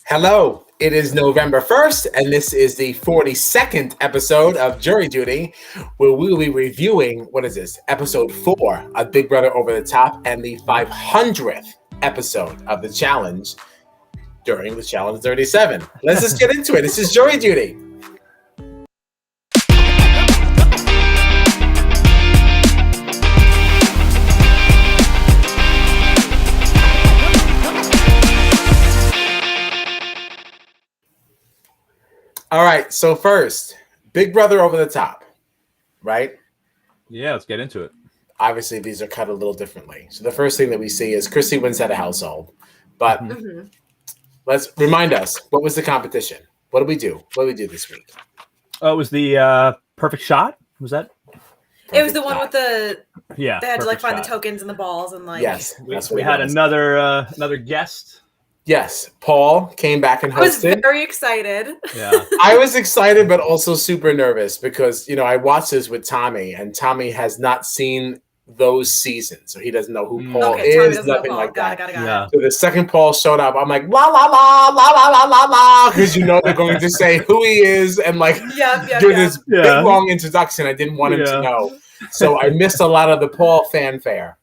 Hello, it is November 1st, and this is the 42nd episode of Jury Duty, where we will be reviewing, what is this, episode 4 of Big Brother Over the Top, and the 500th episode of the challenge during the Challenge 37. Let's just get into it. This is Jury Duty. All right, so first, Big Brother Over the Top, right? Yeah, let's get into it. Obviously, these are cut a little differently. So the first thing that we see is Chrissy wins at a household. But let's remind us, what was the competition? What did we do? What did we do this week? Oh, it was the perfect shot? Was that? It was the one with the... Yeah. They had to find the tokens and the balls and Yes. We had another guest. Yes, Paul came back and hosted. I was very excited. Yeah, I was excited, but also super nervous because, I watched this with Tommy, and Tommy has not seen those seasons, so he doesn't know who Paul is, nothing like that. Got it. Yeah. So the second Paul showed up, I'm like, la, la, la, la, la, la, la, la, because they're going to say who he is, and do this big, long introduction. I didn't want him to know. So I missed a lot of the Paul fanfare.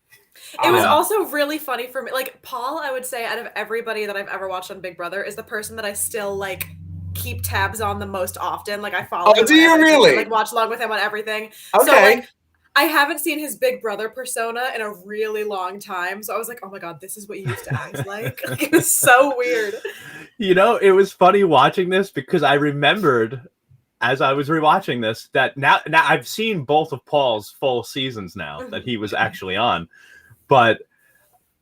It was also really funny for me. Paul, I would say, out of everybody that I've ever watched on Big Brother, is the person that I still keep tabs on the most often. I follow. Oh, do you really? Watch along with him on everything. Okay. So I haven't seen his Big Brother persona in a really long time. So I was like, oh my god, this is what you used to act like. It was so weird. It was funny watching this because I remembered as I was rewatching this that now I've seen both of Paul's full seasons now that he was actually on. But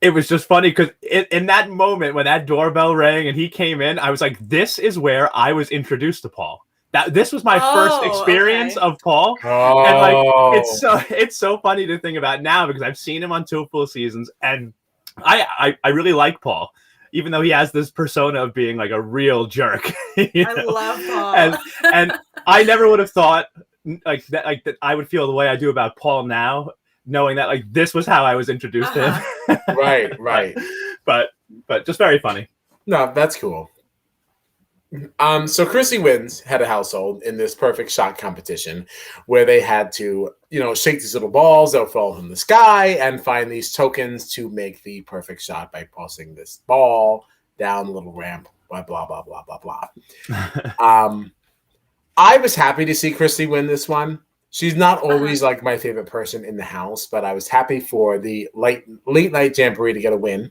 it was just funny because in that moment when that doorbell rang and he came in, I was like, this is where I was introduced to Paul. This was my first experience of Paul. Oh. And it's so funny to think about now because I've seen him on 2 full seasons and I really like Paul, even though he has this persona of being a real jerk. I love Paul. And I never would have thought that I would feel the way I do about Paul now, knowing that this was how I was introduced to him. Right. But just very funny. No, that's cool. So Chrissy wins Head of Household in this perfect shot competition where they had to, shake these little balls that would fall from the sky and find these tokens to make the perfect shot by tossing this ball down the little ramp, blah, blah, blah, blah, blah, blah. I was happy to see Chrissy win this one. She's not always my favorite person in the house, but I was happy for the late night jamboree to get a win.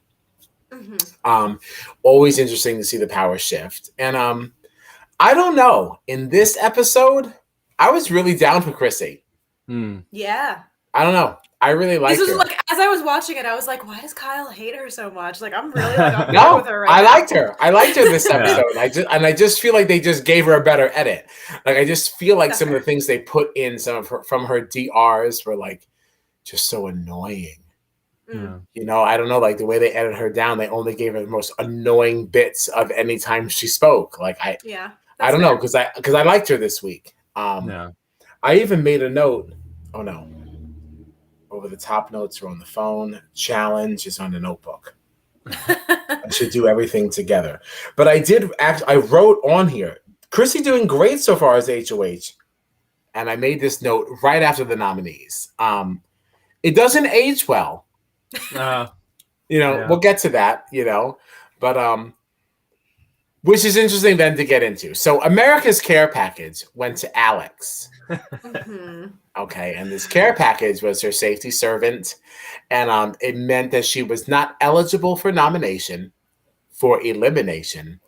Always interesting to see the power shift. And I don't know. In this episode, I was really down for Chrissy. Yeah. I don't know. I really liked her. This was as I was watching it, I was like, why does Kyle hate her so much? I'm really on board with her right now. I liked her this episode. I just feel like they just gave her a better edit. I just feel like some of the things they put in from her DRs were just so annoying. I don't know, the way they edited her down, they only gave her the most annoying bits of any time she spoke. I don't know, because I liked her this week. I even made a note. Oh no. Over the top notes are on the phone. Challenge is on the notebook. I should do everything together. But I wrote on here, Chrissy doing great so far as HOH. And I made this note right after the nominees. It doesn't age well. We'll get to that, but which is interesting then to get into. So America's care package went to Alex. Okay, and this care package was her safety servant, and it meant that she was not eligible for nomination, for elimination,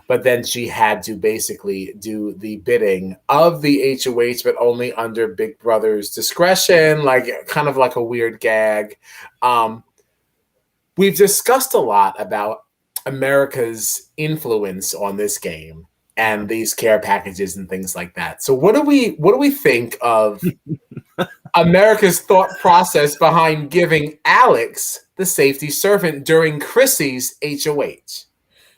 but then she had to basically do the bidding of the HOH, but only under Big Brother's discretion, kind of like a weird gag. We've discussed a lot about America's influence on this game and these care packages and things like that. So what do we think of America's thought process behind giving Alex the safety servant during Chrissy's HOH.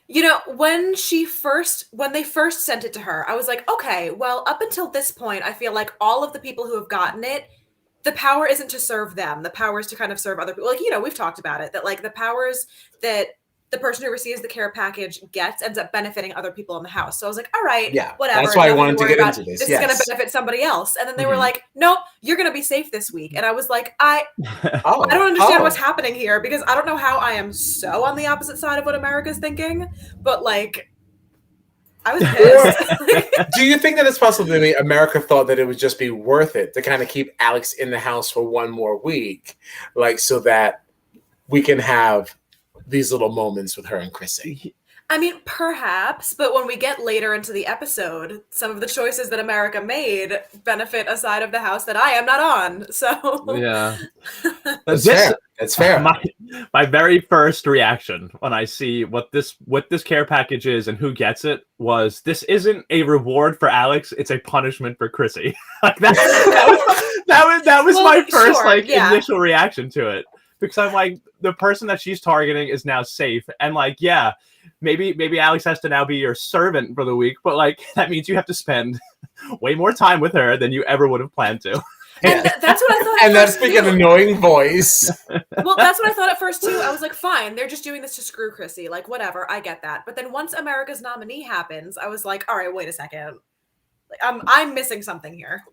You know, when they first sent it to her, I was like, okay, well, up until this point, I feel like all of the people who have gotten it, the power isn't to serve them. The power is to kind of serve other people. Like, you know, we've talked about it, that like the powers that the person who receives the care package gets ends up benefiting other people in the house. So I was like, all right, whatever. That's why I wanted to get about. into this. This is going to benefit somebody else. And then they were like, nope, you're going to be safe this week. And I was like, I don't understand what's happening here, because I don't know how I am so on the opposite side of what America's thinking, but like, I was pissed. Do you think that it's possible that maybe America thought that it would just be worth it to kind of keep Alex in the house for one more week, like so that we can have these little moments with her and Chrissy? I mean, perhaps, but when we get later into the episode, some of the choices that America made benefit a side of the house that I am not on. So yeah, that's fair. My very first reaction when I see what this care package is and who gets it was, this isn't a reward for Alex, it's a punishment for Chrissy. Like that was my first initial reaction to it, because I'm like, the person that she's targeting is now safe, and like, yeah, maybe Alex has to now be your servant for the week, but like that means you have to spend way more time with her than you ever would have planned to. And that's what I thought. And that's being an annoying voice. Well, that's what I thought at first too. I was like, fine, they're just doing this to screw Chrissy. Like, whatever, I get that. But then once America's nominee happens, I was like, all right, wait a second. Like, I'm missing something here.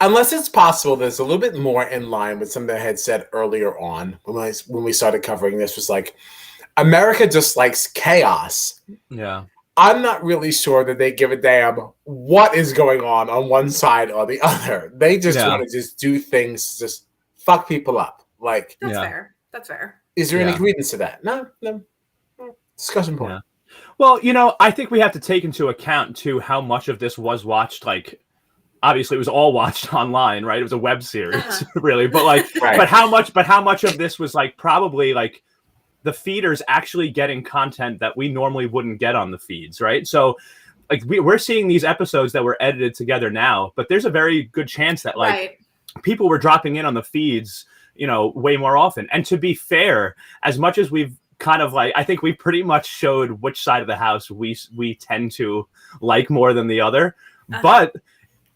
Unless it's possible, there's a little bit more in line with something I had said earlier on when we started covering this. Was like, America just likes chaos. Yeah. I'm not really sure that they give a damn what is going on one side or the other. They just want to just do things, just fuck people up. Like, that's fair. That's fair. Is there any credence to that? No. Discussion point. Yeah. Well, you know, I think we have to take into account too how much of this was watched. Like, obviously, it was all watched online, right? It was a web series, really. But like, but how much of this was like probably like the feeders actually getting content that we normally wouldn't get on the feeds, right? So like we're seeing these episodes that were edited together now, but there's a very good chance that like people were dropping in on the feeds, you know, way more often. And to be fair, as much as we've kind of like, I think we pretty much showed which side of the house we tend to like more than the other. But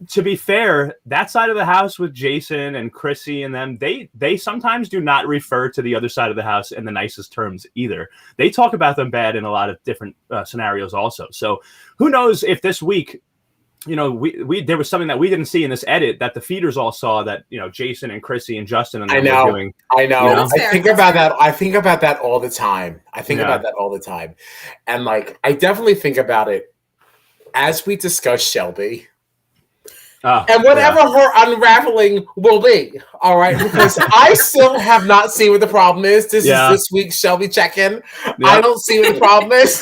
to be fair, that side of the house with Jason and Chrissy and them, they sometimes do not refer to the other side of the house in the nicest terms either. They talk about them bad in a lot of different scenarios also. So who knows if this week, you know, we there was something that we didn't see in this edit that the feeders all saw, that, you know, Jason and Chrissy and Justin and them were doing. I know. You know? I think about that. I think about that all the time. And like, I definitely think about it as we discuss Shelby. And whatever her unraveling will be, all right? Because I still have not seen what the problem is. This is this week's Shelby check-in. I don't see what the problem is.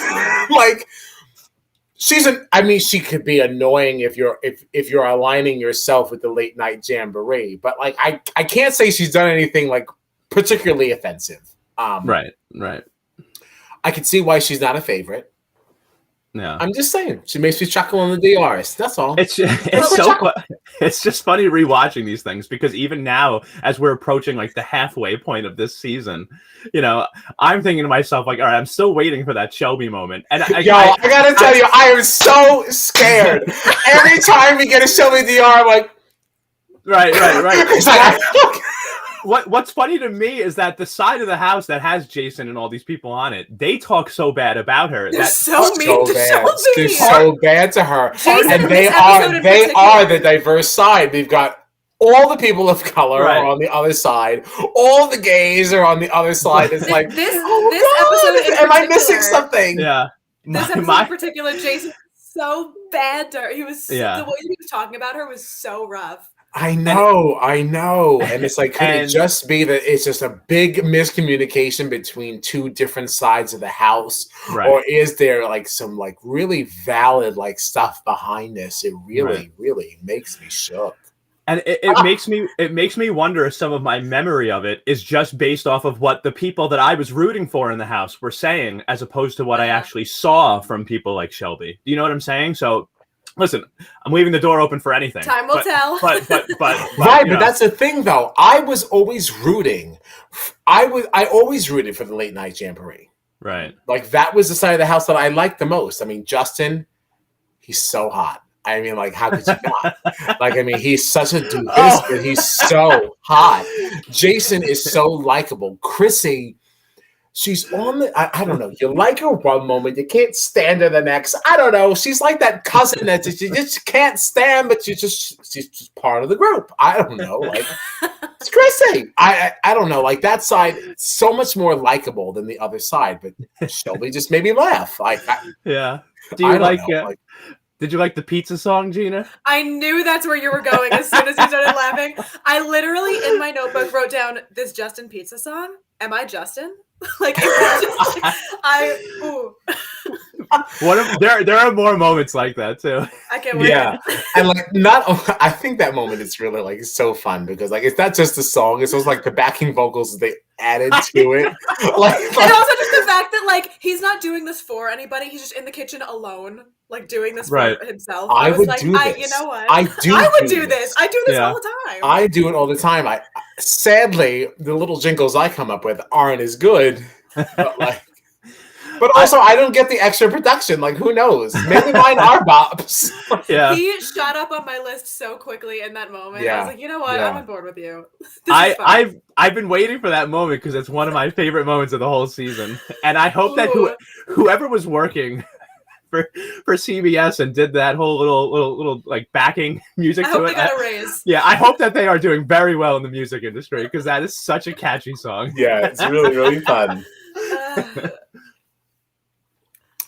Like, she could be annoying if you're aligning yourself with the late night jamboree, but like I can't say she's done anything like particularly offensive. Right. I can see why she's not a favorite. Yeah, I'm just saying she makes me chuckle on the DRs. That's all. It's just funny rewatching these things, because even now, as we're approaching like the halfway point of this season, you know, I'm thinking to myself like, all right, I'm still waiting for that Shelby moment. And I gotta tell you, I am so scared every time we get a Shelby DR. I'm like, right. What's funny to me is that the side of the house that has Jason and all these people on it, they talk so bad about her. They're so mean to Shelby. They're so bad to her. Jason, and they are the diverse side. They've got all the people of color are on the other side. All the gays are on the other side. It's like, this episode am I missing something? Yeah. This episode in particular, Jason was so bad to her. He was the way he was talking about her was so rough. I know. And it's like, could it just be that it's just a big miscommunication between two different sides of the house? Right. Or is there like some like really valid like stuff behind this? It really, really makes me shook. And it makes me wonder if some of my memory of it is just based off of what the people that I was rooting for in the house were saying, as opposed to what I actually saw from people like Shelby. Do you know what I'm saying? So listen, I'm leaving the door open for anything. Time will tell. But Right, but that's the thing, though. I was always rooting. I always rooted for the late night jamboree. Right. Like, that was the side of the house that I liked the most. I mean, Justin, he's so hot. I mean, like, how could you not? Like, I mean, he's such a doofus, but he's so hot. Jason is so likable. Chrissy, she's on the, I don't know. You like her one moment, you can't stand her the next. I don't know. She's like that cousin that you just can't stand, but she's just part of the group. I don't know. Like, it's Chrissy. I don't know. Like, that side, so much more likable than the other side, but Shelby just made me laugh. Yeah. Do you like did you like the pizza song, Gina? I knew that's where you were going as soon as you started laughing. I literally, in my notebook, wrote down this Justin pizza song. Am I Justin? Like, ooh. There are more moments like that too. I can't wait. Yeah, and like, I think that moment is really like so fun because like it's not just a song; it's also like the backing vocals they added to it. And also just the fact that like he's not doing this for anybody; he's just in the kitchen alone, like doing this for himself. I was would like, do this. You know what? I would do this. I do this all the time. I do it all the time. Sadly, the little jingles I come up with aren't as good, but like. But also, I don't get the extra production. Like, who knows? Maybe mine are bops. Yeah. He shot up on my list so quickly in that moment. Yeah. I was like, you know what? I'm on board with you. I've been waiting for that moment because it's one of my favorite moments of the whole season. And I hope that whoever was working for CBS and did that whole little like backing music I to hope it. They got a raise. Yeah, I hope that they are doing very well in the music industry because that is such a catchy song. Yeah, it's really, really fun.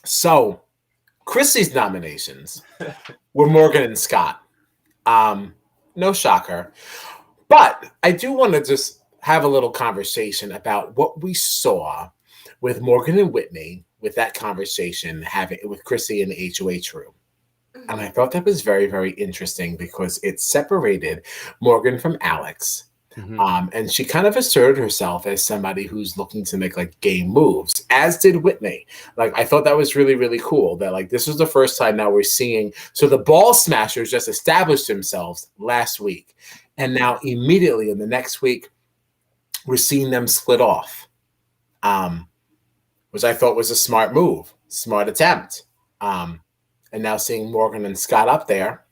So, Chrissy's nominations were Morgan and Scott. No shocker. But I do want to just have a little conversation about what we saw with Morgan and Whitney with that conversation having with Chrissy in the HOH room. Mm-hmm. And I thought that was very, very interesting because it separated Morgan from Alex. Mm-hmm. And she kind of asserted herself as somebody who's looking to make like game moves, as did Whitney. Like, I thought that was really, really cool that like this was the first time now we're seeing. So the ball smashers just established themselves last week. And now immediately in the next week, we're seeing them split off, which I thought was a smart move, smart attempt. And now seeing Morgan and Scott up there.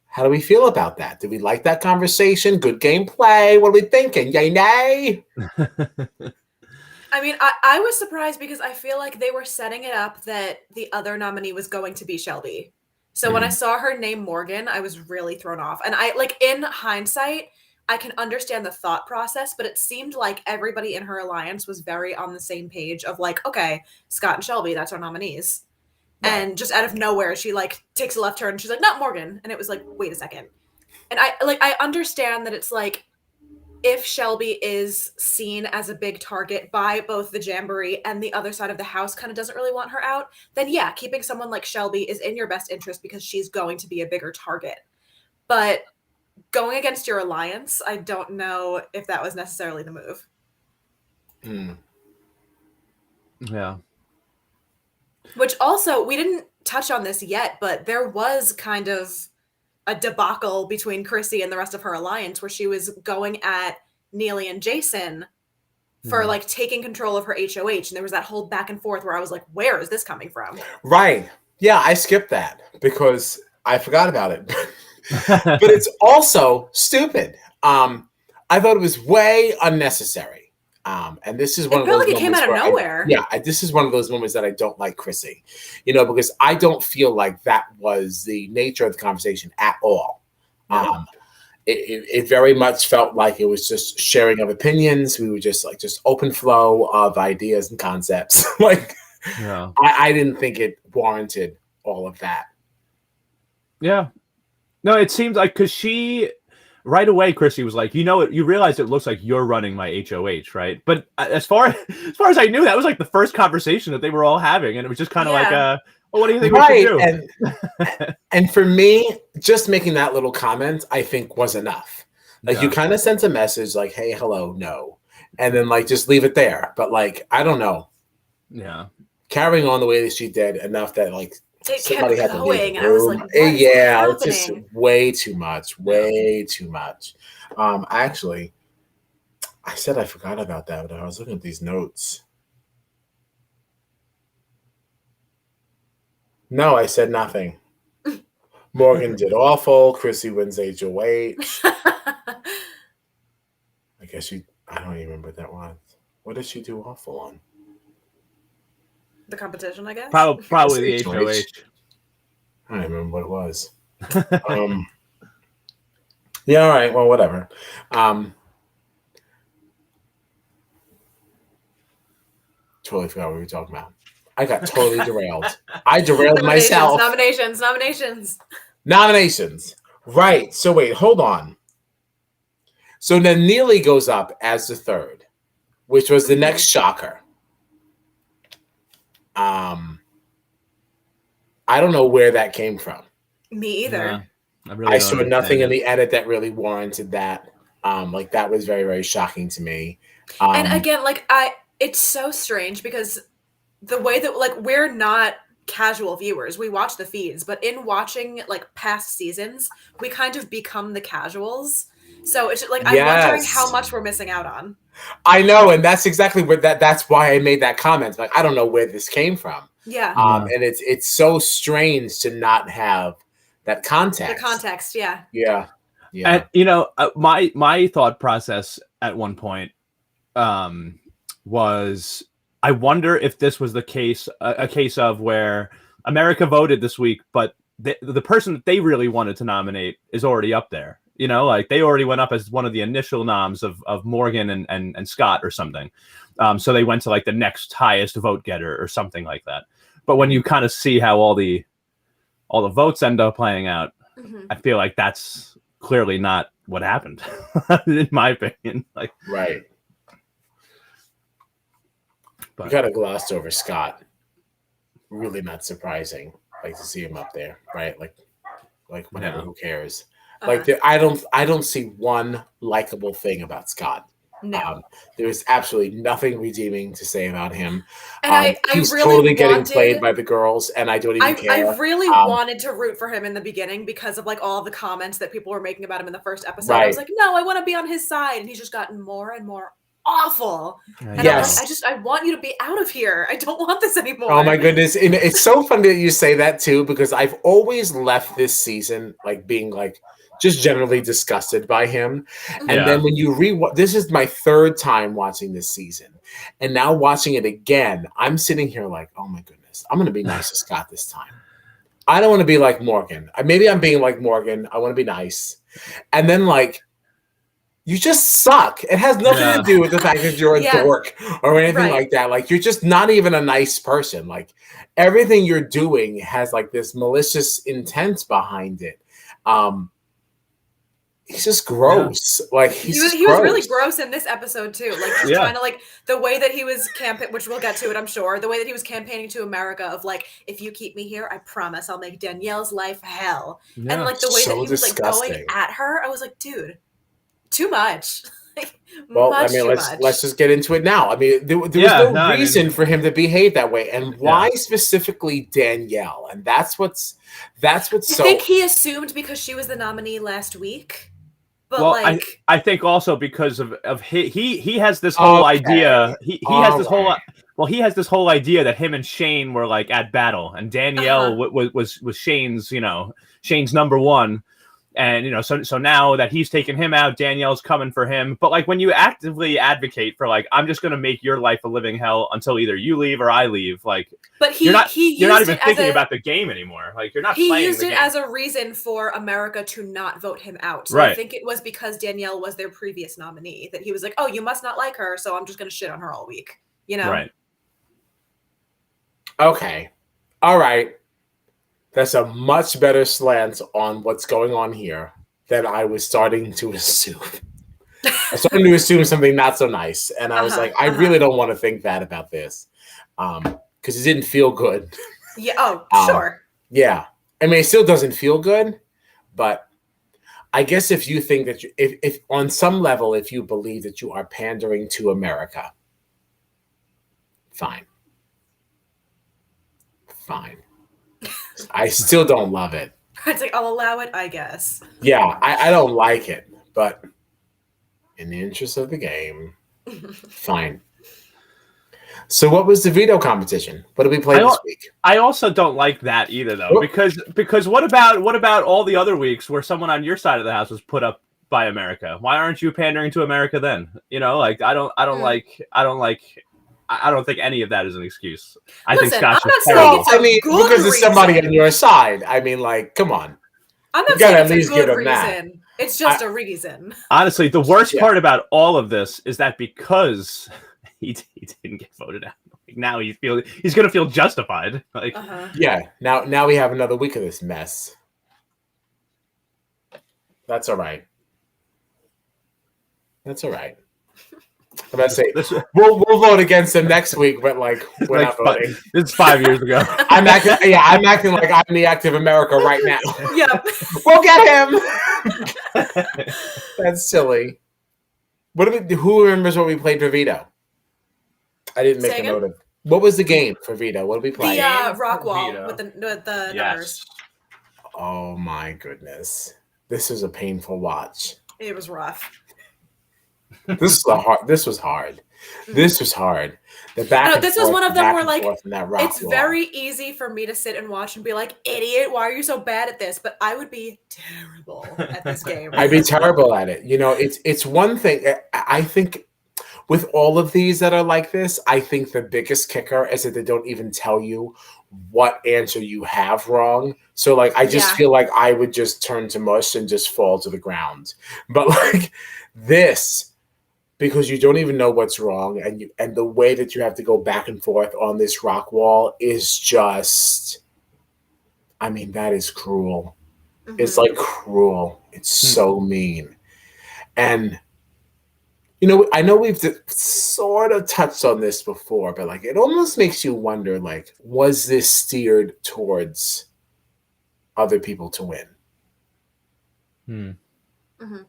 How do we feel about that? Did we like that conversation? Good gameplay? What are we thinking? Yay, nay? I mean, I was surprised because I feel like they were setting it up that the other nominee was going to be Shelby. So when I saw her name Morgan, I was really thrown off. And I like in hindsight, I can understand the thought process, but it seemed like everybody in her alliance was very on the same page of like, okay, Scott and Shelby, that's our nominees. And just out of nowhere, she like takes a left turn and she's like, not Morgan. And it was like, wait a second. And I understand that it's like, if Shelby is seen as a big target by both the Jamboree and the other side of the house kind of doesn't really want her out, then yeah, keeping someone like Shelby is in your best interest because she's going to be a bigger target. But going against your alliance, I don't know if that was necessarily the move. Yeah. Which also, we didn't touch on this yet, but there was kind of a debacle between Chrissy and the rest of her alliance where she was going at Neely and Jason for like taking control of her HOH. And there was that whole back and forth where I was like, where is this coming from? Right. Yeah, I skipped that because I forgot about it. But it's also stupid. I thought it was way unnecessary. And this is one of those moments. It came out of nowhere. This is one of those moments that I don't like Chrissy, because I don't feel like that was the nature of the conversation at all. No. It very much felt like it was just sharing of opinions. We were just open flow of ideas and concepts. I didn't think it warranted all of that. Yeah. No, it seems like because right away, Chrissy was like, you realize it looks like you're running my HOH, right? But as far as I knew, that was like the first conversation that they were all having. And it was just kind of like, well, what do you think we should do? And for me, just making that little comment, I think was enough. You kind of sent a message like, hey, hello, no. And then just leave it there. But I don't know. Yeah. Carrying on the way that she did enough that It Somebody kept had to leave the going, and I was like, room. "What is Yeah, it's just happening?" way too much. Way too much. Actually, I said I forgot about that, but I was looking at these notes. No, I said nothing. Morgan did awful. Chrissy wins HOH. I guess I don't even remember what that was. What did she do awful on? The competition, I guess. Probably the HOH. HOH. I don't even remember what it was. Yeah, all right. Well, whatever. Totally forgot what we were talking about. I got totally derailed. I derailed myself. Nominations. Right. So wait, hold on. So then Neely goes up as the third, which was the next shocker. I don't know where that came from. Me either. Yeah, I saw nothing in the edit that really warranted that. Like that was very, very shocking to me. And again, like it's so strange because the way that like we're not casual viewers, we watch the feeds, but in watching like past seasons, we kind of become the casuals. So it's like I'm wondering how much we're missing out on. I know, and that's exactly what that's why I made that comment. Like I don't know where this came from. Yeah. And it's so strange to not have that context. The context, yeah. Yeah. And my thought process at one point was I wonder if this was the case, a case of where America voted this week, but the person that they really wanted to nominate is already up there. You know, like they already went up as one of the initial noms of Morgan and Scott or something. So they went to like the next highest vote getter or something like that. But when you kind of see how all the votes end up playing out, I feel like that's clearly not what happened, in my opinion. Like, right. But you kind of glossed over Scott. Really not surprising. Like to see him up there, right? Like whatever. Yeah. Who cares? Like I don't see one likable thing about Scott. No. There was absolutely nothing redeeming to say about him. And he's really totally getting played by the girls, and I don't even care. I really wanted to root for him in the beginning because of like all the comments that people were making about him in the first episode. Right. I was like, no, I want to be on his side, and he's just gotten more and more awful. And yes. I'm like, I want you to be out of here. I don't want this anymore. Oh my goodness. And it's so funny that you say that too, because I've always left this season like being like just generally disgusted by him. And then when you this is my third time watching this season. And now watching it again, I'm sitting here like, oh my goodness, I'm going to be nice to Scott this time. I don't want to be like Morgan. Maybe I'm being like Morgan. I want to be nice. And then like, you just suck. It has nothing to do with the fact that you're a dork or anything like that. Like, you're just not even a nice person. Like, everything you're doing has like this malicious intent behind it. He's just gross. Yeah. Like he was really gross in this episode too. Like just trying to like the way that he was which we'll get to it, I'm sure. The way that he was campaigning to America of like, if you keep me here, I promise I'll make Danielle's life hell. Yeah. And like the way that he was like going at her, I was like, dude, too much. Well, I mean, let's just get into it now. I mean, there was no reason for him to behave that way, and why specifically Danielle? And that's what's so. I think he assumed because she was the nominee last week. But well, I think also because of he has this whole idea. He has this whole. Well, he has this whole idea that him and Shane were like at battle, and Danielle was Shane's Shane's number one. And, so now that he's taken him out, Danielle's coming for him. But, like, when you actively advocate for, like, I'm just going to make your life a living hell until either you leave or I leave, like, but you're not even thinking about the game anymore. Like, you're not playing the game. He used it as a reason for America to not vote him out. So right. I think it was because Danielle was their previous nominee that he was like, oh, you must not like her, so I'm just going to shit on her all week. Right. Okay. All right. That's a much better slant on what's going on here than I was starting to assume. I started to assume something not so nice. And I was like, I really don't want to think that about this. Because it didn't feel good. Yeah. Oh, sure. Yeah. I mean, it still doesn't feel good. But I guess if you think that if on some level, if you believe that you are pandering to America, fine. I still don't love it. It's like, I'll allow it, I guess. Yeah, I don't like it, but in the interest of the game, fine. So what was the veto competition? What did we play this week? I also don't like that either, though, because what about all the other weeks where someone on your side of the house was put up by America? Why aren't you pandering to America then? You know, like I don't think any of that is an excuse. I think Scott's just terrible. I mean, because there's somebody on your side. I mean, like, come on. I'm not saying it's a good reason. It's just a reason. Honestly, the worst part about all of this is that because he didn't get voted out, like, now he's going to feel justified. Like, yeah. Now we have another week of this mess. That's all right. That's all right. I'm about to say we'll vote against him next week, but like we're not voting. It's 5 years ago. I'm acting like I'm the active America right now. Yep. We'll get him. That's silly. Who remembers what we played for veto? I didn't make a note of. What was the game for veto? What did we play? The rock wall with the numbers. Oh my goodness. This was a painful watch. It was rough. This was hard. This was hard. This was one of them where like it's very easy for me to sit and watch and be like, idiot, why are you so bad at this? But I would be terrible at this game. I'd be terrible at it. You know, it's one thing. I think with all of these that are like this, I think the biggest kicker is that they don't even tell you what answer you have wrong. So like I just feel like I would just turn to mush and just fall to the ground. But like this, because you don't even know what's wrong, and the way that you have to go back and forth on this rock wall is just, I mean, that is cruel. Mm-hmm. It's like cruel. It's so mean. And you know, I know we've sort of touched on this before, but like it almost makes you wonder, like, was this steered towards other people to win? Mm-hmm.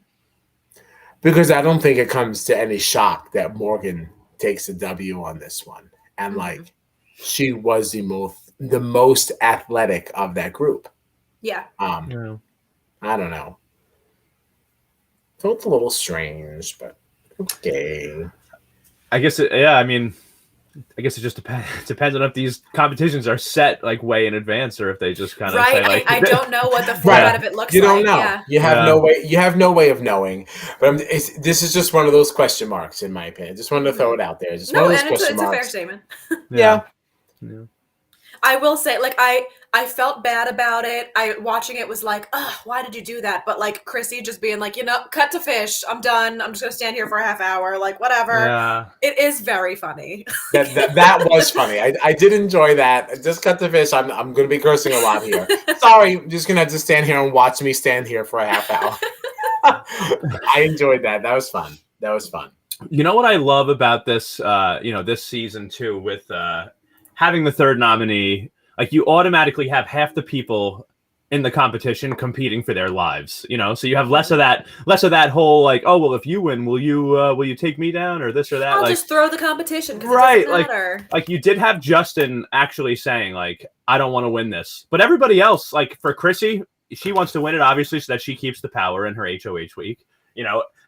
Because I don't think it comes to any shock that Morgan takes a W on this one. And like she was the most athletic of that group. Yeah. I don't know. So it's a little strange, but okay. I guess it just depends on if these competitions are set like way in advance or if they just kind of say, like, I don't know what the format of it looks like. You don't know. Yeah. You have no way of knowing. But this is just one of those question marks, in my opinion. Just wanted to throw it out there. Just one of those question marks. It's a fair statement. Yeah. I will say, like, I felt bad about it. Watching it was like, why did you do that? But like Chrissy just being like, cut to fish. I'm done. I'm just gonna stand here for a half hour. Like, whatever. Yeah. It is very funny. that was funny. I did enjoy that. Just cut to fish. I'm gonna be cursing a lot here. Sorry, I'm just gonna have to stand here and watch me stand here for a half hour. I enjoyed that. That was fun. You know what I love about this this season too, with having the third nominee, like you automatically have half the people in the competition competing for their lives, so you have less of that whole like, oh, well, if you win, will you take me down or this or that? I'll just throw the competition because it doesn't matter. Like you did have Justin actually saying like, I don't want to win this, but everybody else, like for Chrissy, she wants to win it obviously so that she keeps the power in her HOH week.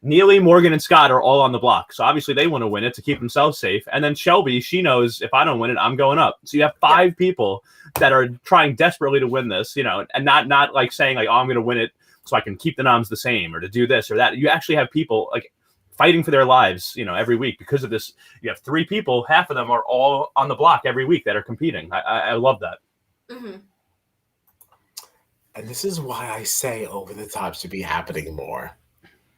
Neely, Morgan, and Scott are all on the block. So obviously they want to win it to keep themselves safe. And then Shelby, she knows if I don't win it, I'm going up. So you have 5 people that are trying desperately to win this, and not like saying like, oh, I'm going to win it so I can keep the noms the same or to do this or that. You actually have people like fighting for their lives, every week because of this. You have 3 people, half of them are all on the block every week that are competing. I love that. Mm-hmm. And this is why I say Over the Top should be happening more.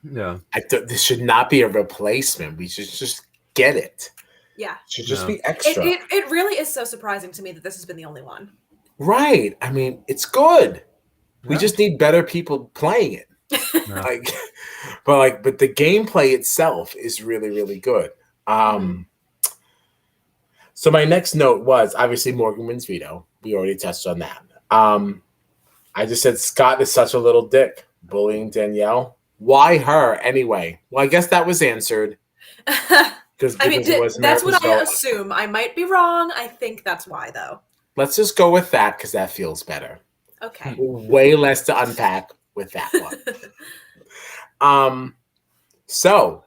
Yeah, this should not be a replacement. We should just get it. Yeah, it should just be extra. It really is so surprising to me that this has been the only one. Right. I mean, it's good. We just need better people playing it. But the gameplay itself is really, really good. So my next note was obviously Morgan wins veto. We already touched on that. I just said Scott is such a little dick, bullying Danielle. Why her anyway? Well, I guess that was answered. That's what I assume. I might be wrong. I think that's why, though. Let's just go with that because that feels better. Okay. Way less to unpack with that one. So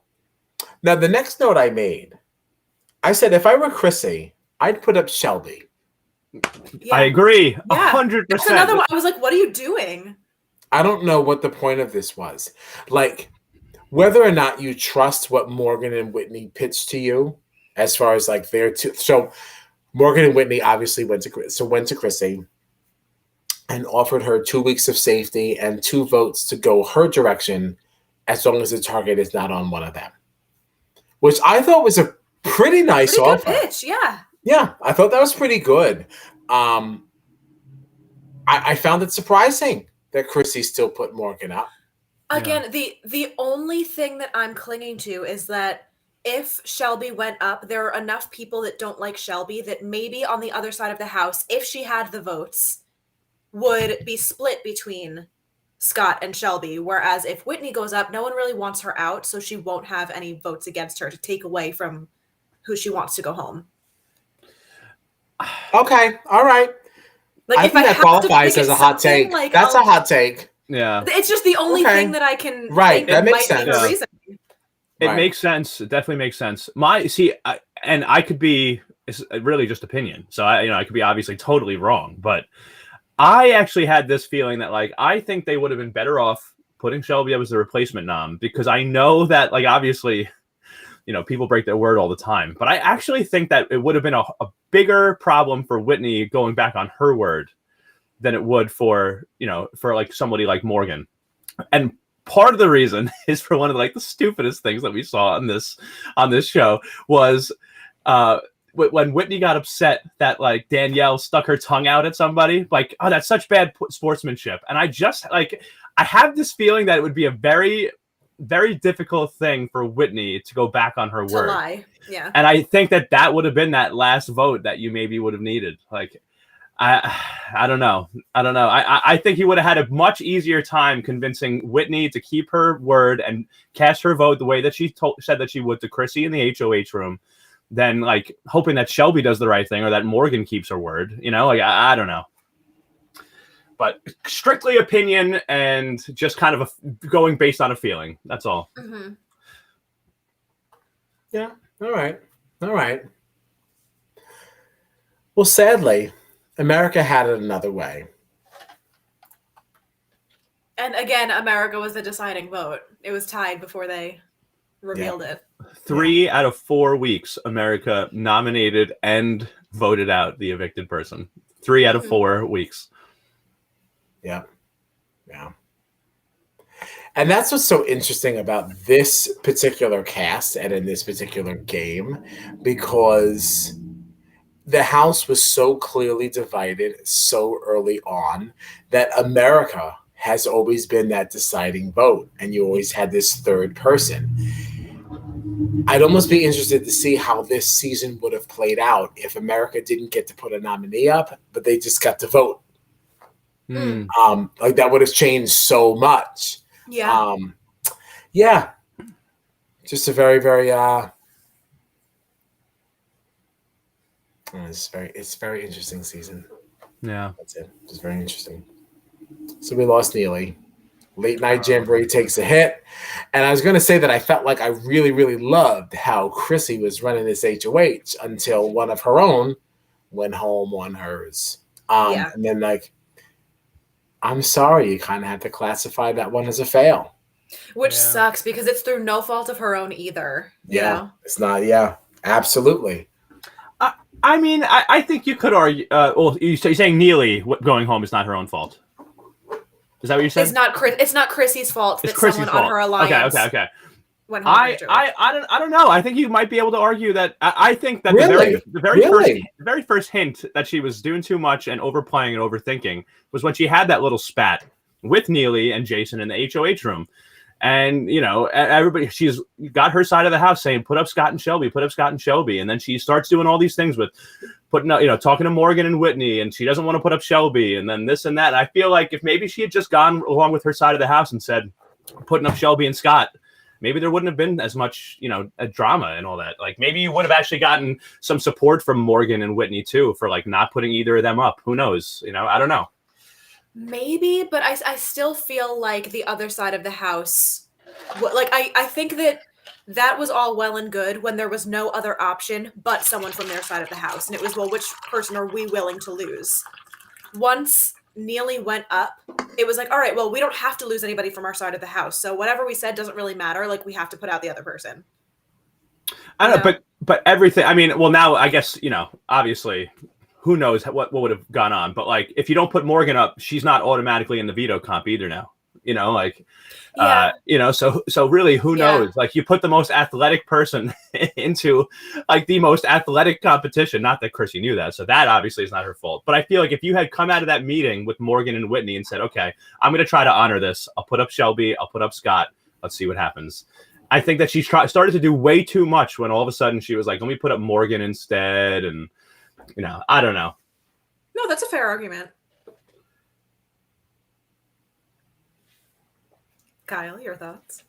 now the next note I made, I said if I were Chrissy, I'd put up Shelby. Yeah. I agree, Yeah. 100%. That's another one. I was like, what are you doing? I don't know what the point of this was. Like, whether or not you trust what Morgan and Whitney pitched to you, as far as like their two. So Morgan and Whitney obviously went to Chrissy and offered her 2 weeks of safety and 2 votes to go her direction, as long as the target is not on one of them, which I thought was a pretty nice offer. Good pitch, yeah. Yeah, I thought that was pretty good. I found it surprising that Chrissy still put Morgan up. Again, the only thing that I'm clinging to is that if Shelby went up, there are enough people that don't like Shelby that maybe on the other side of the house, if she had the votes, would be split between Scott and Shelby. Whereas if Whitney goes up, no one really wants her out, so she won't have any votes against her to take away from who she wants to go home. Okay, all right. Like, I if think that qualifies as a hot take. Like, That's a hot take. Yeah, it's just the only thing that I can think that makes might sense. be the reason. It makes sense. It definitely makes sense. I could be, it's really just opinion. So I could be obviously totally wrong, but I actually had this feeling that like I think they would have been better off putting Shelby up as the replacement nom, because I know that like obviously, people break their word all the time, but I actually think that it would have been a bigger problem for Whitney going back on her word than it would for like somebody like Morgan. And part of the reason is for one of like the stupidest things that we saw on this show was when Whitney got upset that like Danielle stuck her tongue out at somebody. Like, oh, that's such bad sportsmanship. And I just like, I have this feeling that it would be a very, very difficult thing for Whitney to go back on her word. Lie. Yeah. And I think that would have been that last vote that you maybe would have needed. Like, I don't know. I think he would have had a much easier time convincing Whitney to keep her word and cast her vote the way that she said that she would to Chrissy in the HOH room, than like hoping that Shelby does the right thing or that Morgan keeps her word. Like I don't know. But strictly opinion and just kind of going based on a feeling. That's all. Mm-hmm. Yeah. All right. Well, sadly, America had it another way. And again, America was the deciding vote. It was tied before they revealed it. 3 out of 4 weeks, America nominated and voted out the evicted person. 3 out of 4 weeks. Yeah. And that's what's so interesting about this particular cast and in this particular game, because the house was so clearly divided so early on that America has always been that deciding vote, and you always had this third person. I'd almost be interested to see how this season would have played out if America didn't get to put a nominee up, but they just got to vote. Like that would have changed so much. Yeah. Yeah. Just a very, very it's a very interesting season. Yeah. That's it. Just very interesting. So we lost Neely. Late Night Jamboree takes a hit. And I was going to say that I felt like I really, really loved how Chrissy was running this HOH until one of her own went home on hers. And then, like, I'm sorry, you kind of have to classify that one as a fail. Which sucks because it's through no fault of her own either. Yeah. It's not, absolutely. I mean, I think you could argue. Well, you're saying Neely going home is not her own fault. Is that what you said? It's not Chrissy's fault that someone on her alliance. Okay. Went home I don't know. I think you might be able to argue that. I think that Really? the very first hint that she was doing too much and overplaying and overthinking was when she had that little spat with Neely and Jason in the HOH room. And, everybody, she's got her side of the house saying, put up Scott and Shelby. And then she starts doing all these things with talking to Morgan and Whitney, and she doesn't want to put up Shelby, and then this and that. And I feel like if maybe she had just gone along with her side of the house and said, putting up Shelby and Scott maybe there wouldn't have been as much, a drama and all that. Like maybe you would have actually gotten some support from Morgan and Whitney too for like not putting either of them up. Who knows? I don't know. Maybe, but I still feel like the other side of the house, like I think that was all well and good when there was no other option but someone from their side of the house, and it was, well, which person are we willing to lose? Once Neely went up, it was like, all right, well, we don't have to lose anybody from our side of the house, so whatever we said doesn't really matter. Like, we have to put out the other person. I don't know, but everything. I mean, well, now I guess obviously, who knows what would have gone on? But like, if you don't put Morgan up, she's not automatically in the veto comp either now. So really, who knows? Like, you put the most athletic person into like the most athletic competition. Not that Chrissy knew that, so that obviously is not her fault. But I feel like if you had come out of that meeting with Morgan and Whitney and said, "Okay, I'm going to try to honor this. I'll put up Shelby. I'll put up Scott. Let's see what happens." I think that she started to do way too much when all of a sudden she was like, "Let me put up Morgan instead," and I don't know. No, that's a fair argument. Kyle, your thoughts?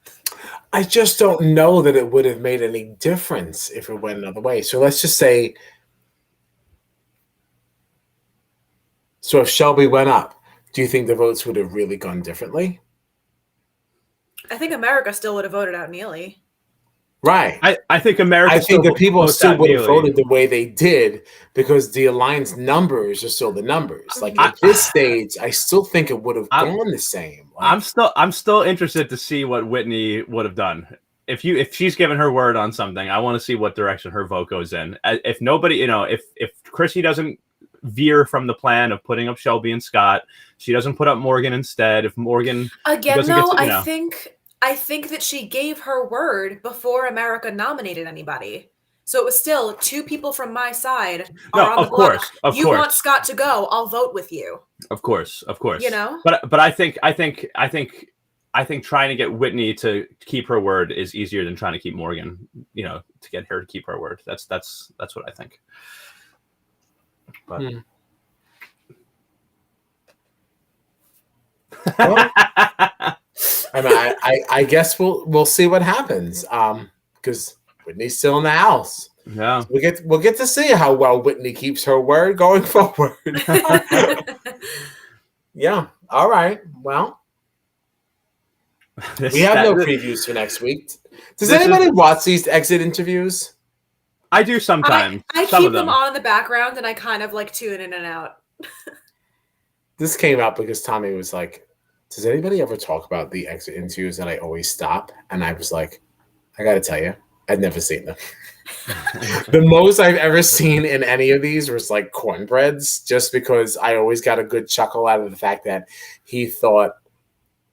I just don't know that it would have made any difference if it went another way. So let's just say, so if Shelby went up, do you think the votes would have really gone differently? I think America still would have voted out Neely. Right. I think America. I think the people still would have Neely. voted the way they did because the alliance numbers are still the numbers. Like at this stage, I still think it would have gone the same. Like, I'm still interested to see what Whitney would have done. If she's given her word on something, I want to see what direction her vote goes in. If nobody, if Chrissy doesn't veer from the plan of putting up Shelby and Scott, she doesn't put up Morgan instead. If Morgan again, though, I think that she gave her word before America nominated anybody. So it was still two people from my side are on the block. Of course. Want Scott to go, I'll vote with you. Of course. But I think trying to get Whitney to keep her word is easier than trying to keep Morgan, to get her to keep her word. That's what I think. But well, I guess we'll see what happens. Because Whitney's still in the house. Yeah, so we'll get to see how well Whitney keeps her word going forward. Yeah. All right. Well, we have no previews for next week. Does anybody watch these exit interviews? I do sometimes. I keep them on in the background, and I kind of like tune in and out. This came up because Tommy was like, does anybody ever talk about the exit interviews? And I always stop. And I was like, I got to tell you, I'd never seen them. The most I've ever seen in any of these was like cornbreads, just because I always got a good chuckle out of the fact that he thought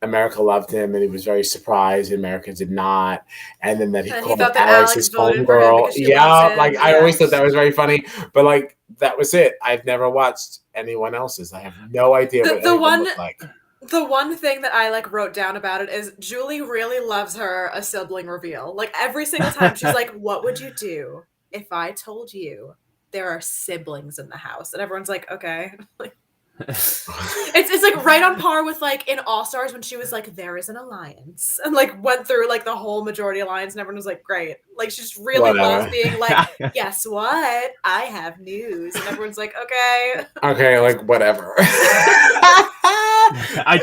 America loved him and he was very surprised America did not. And then that he called Alex his phone girl. Yeah, like I always thought that was very funny. But like that was it. I've never watched anyone else's. I have no idea what anyone looked like. The one thing that I like wrote down about it is Julie really loves her a sibling reveal. Like every single time she's like, what would you do if I told you there are siblings in the house? And everyone's like, okay. It's like right on par with like in All Stars when she was like, there is an alliance, and like went through like the whole majority alliance, and everyone was like, great. Like she just really loves being like, guess what? I have news, and everyone's like, okay, like whatever. I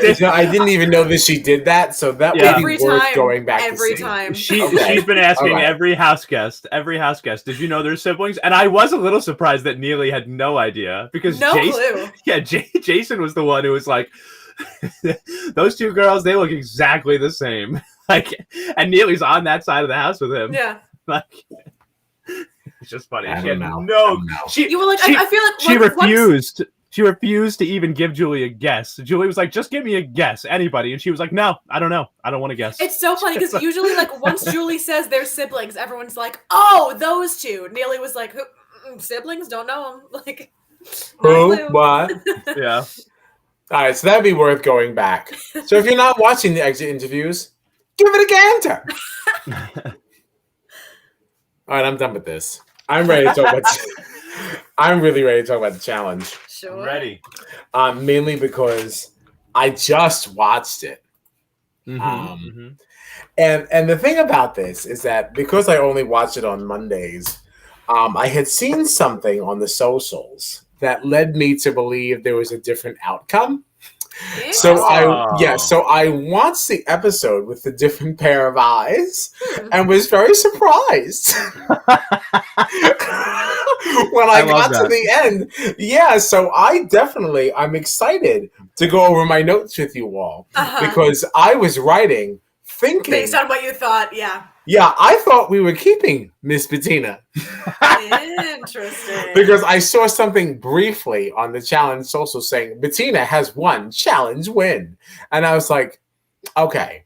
didn't even know that she did that, so that would be worth going back every to see. time. She's been asking every house guest, did you know there's siblings? And I was a little surprised that Neely had no idea, because clue. Yeah, Jason was the one who was like, those two girls, they look exactly the same. Like, and Neely's on that side of the house with him. Yeah. Like, it's just funny. I She had don't no. know. You were like, I feel like she refused. She refused to even give Julie a guess. Julie was like, just give me a guess, anybody. And she was like, no, I don't know. I don't want to guess. It's so funny because usually, like, once Julie says they're siblings, everyone's like, oh, those two. Neely was like, siblings? Don't know them. Like, who? What? Yeah. All right, so that'd be worth going back. So if you're not watching the exit interviews, give it a gander. All right, I'm done with this. I'm ready to talk about. I'm really ready to talk about the challenge. Sure. Ready. Mainly because I just watched it. And the thing about this is that because I only watch it on Mondays, I had seen something on the socials that led me to believe there was a different outcome. So I watched the episode with the different pair of eyes and was very surprised when I got to the end. Yeah, so I'm excited to go over my notes with you all because I was writing thinking based on what you thought. Yeah, I thought we were keeping Miss Bettina. Interesting. Because I saw something briefly on the challenge social saying Bettina has one challenge win. And I was like, okay,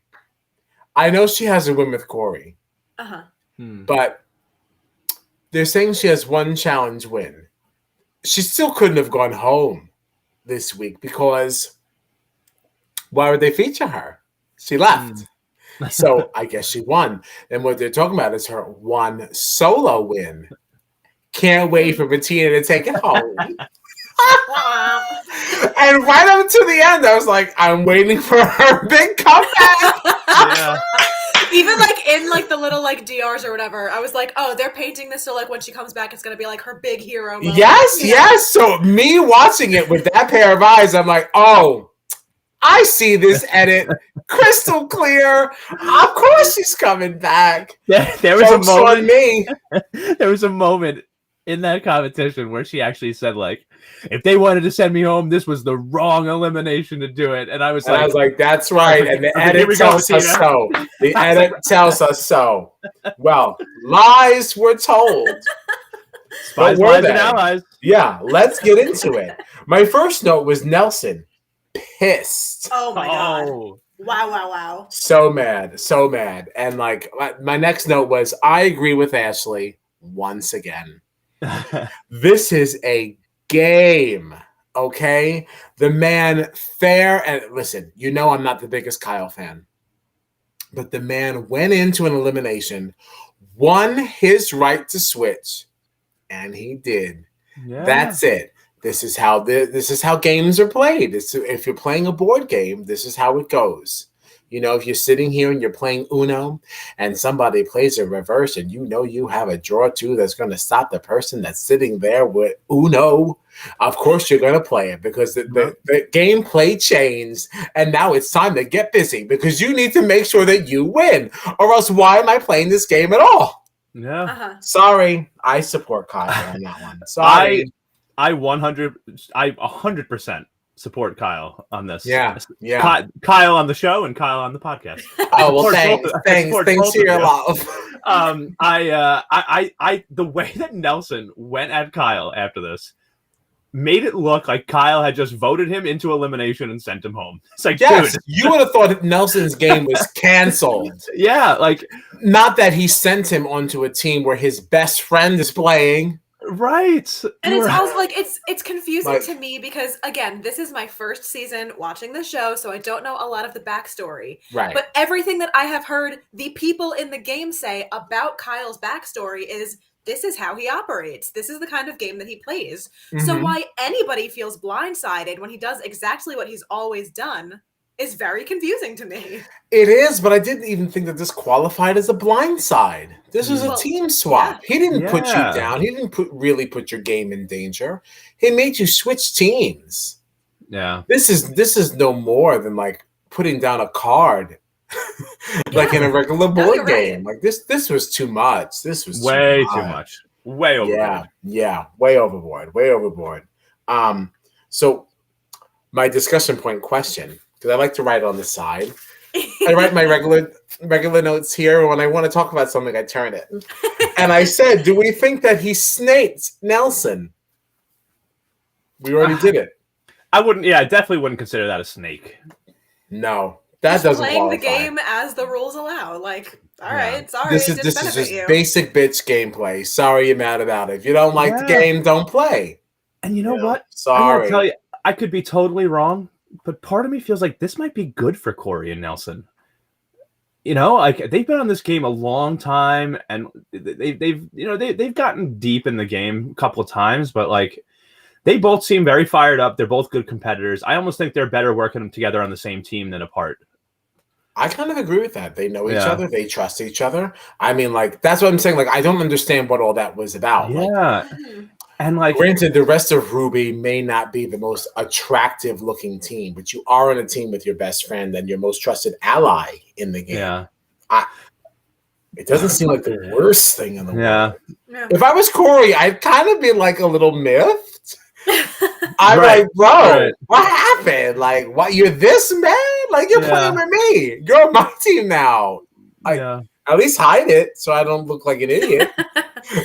I know she has a win with Corey. But they're saying she has one challenge win. She still couldn't have gone home this week because why would they feature her? She left. So I guess she won. And what they're talking about is her one solo win. Can't wait for Bettina to take it home. And right up to the end, I was like, I'm waiting for her big comeback. Yeah. Even like in like the little like DRs or whatever, I was like, oh, they're painting this so like when she comes back, it's gonna be like her big hero moment. Yes. So me watching it with that pair of eyes, I'm like, oh, I see this edit crystal clear. Of course she's coming back. There was a moment. There was a moment in that competition where she actually said, like, if they wanted to send me home, this was the wrong elimination to do it. And I was like, that's right. And the edit tells us so. The edit tells us so. Well, lies were told. Spies, lies, and allies. Yeah, let's get into it. My first note was Nelson. Pissed. Oh my God. Wow. So mad. And like my next note was, I agree with Ashley once again. This is a game, okay? The man fair, and listen, you know I'm not the biggest Kyle fan, but the man went into an elimination, won his right to switch, and he did. Yeah. That's it. This is how games are played. If you're playing a board game, this is how it goes. You know, if you're sitting here and you're playing Uno and somebody plays a reverse and you know you have a draw two that's going to stop the person that's sitting there with Uno, of course you're going to play it because the gameplay changed and now it's time to get busy because you need to make sure that you win or else why am I playing this game at all? Yeah. Sorry, I support Kyle on that one. Sorry. I 100% support Kyle on this. Yeah. Kyle on the show and Kyle on the podcast. Oh well, thanks to your love. I the way that Nelson went at Kyle after this made it look like Kyle had just voted him into elimination and sent him home. It's like, yes, dude, you would have thought Nelson's game was canceled. Yeah, like not that he sent him onto a team where his best friend is playing. Right. And it's also like it's confusing to me because again, this is my first season watching the show, so I don't know a lot of the backstory. Right. But everything that I have heard the people in the game say about Kyle's backstory is this is how he operates. This is the kind of game that he plays. Mm-hmm. So why anybody feels blindsided when he does exactly what he's always done is very confusing to me. It is, but I didn't even think that this qualified as a blindside. This was a team swap. Yeah. He didn't put you down. He didn't really put your game in danger. He made you switch teams. Yeah. This is no more than like putting down a card like in a regular board game. Like this was too much. This was way too much. Way overboard. Yeah. Way overboard. So my discussion point question, because I like to write on the side. I write my regular notes here. When I want to talk about something, I turn it. And I said, do we think that he snaked Nelson? We already did it. I definitely wouldn't consider that a snake. No, that doesn't playing qualify. The game as the rules allow. Like, all right, sorry. This is just basic bitch gameplay. Sorry you're mad about it. If you don't like the game, don't play. And you know what? Sorry. I tell you, I could be totally wrong. But part of me feels like this might be good for Corey and Nelson. You know, like they've been on this game a long time, and they've gotten deep in the game a couple of times. But like, they both seem very fired up. They're both good competitors. I almost think they're better working together on the same team than apart. I kind of agree with that. They know each Yeah. other. They trust each other. I mean, like, that's what I'm saying. Like, I don't understand what all that was about. Like, Yeah. And like, granted, the rest of Ruby may not be the most attractive looking team, but you are on a team with your best friend and your most trusted ally in the game. yeah. It doesn't seem like the worst thing in the Yeah. world. Yeah. If I was Corey, I'd kind of be like a little miffed. I'm Right, like, bro, right. what happened? Like, what? You're this man? Like, you're Yeah. playing with me. You're on my team now. Like, Yeah. at least hide it so I don't look like an idiot.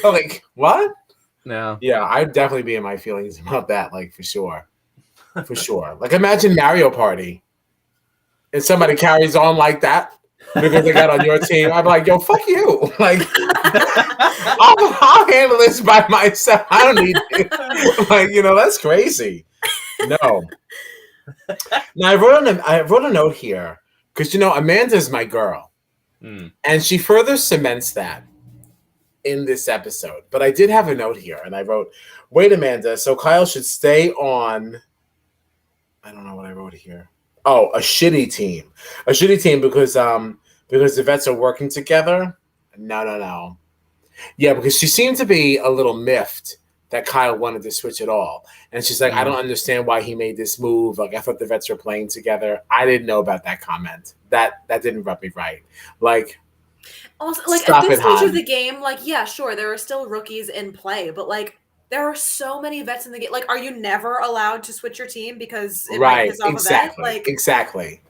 I'm like, what? Yeah. Yeah, I'd definitely be in my feelings about that, like, for sure. For sure. Like, imagine Mario Party and somebody carries on like that because they got on your team. I'm like, yo, fuck you. Like, I'll handle this by myself. I don't need you. Like, that's crazy. No. Now, I wrote a note here because, Amanda's my girl. Mm. And she further cements that in this episode. But I did have a note here, and I wrote, wait, Amanda, so Kyle should stay on, I don't know what I wrote here. Oh, a shitty team. A shitty team because the vets are working together. No. Yeah, because she seemed to be a little miffed that Kyle wanted to switch at all. And she's like, I don't understand why he made this move. Like, I thought the vets were playing together. I didn't know about that comment. That didn't rub me right. Like, also, like, stop at this it, stage hon. of the game, like, yeah, sure, there are still rookies in play, but, like, there are so many vets in the game. Like, are you never allowed to switch your team because it might piss off a vet? Like, Exactly.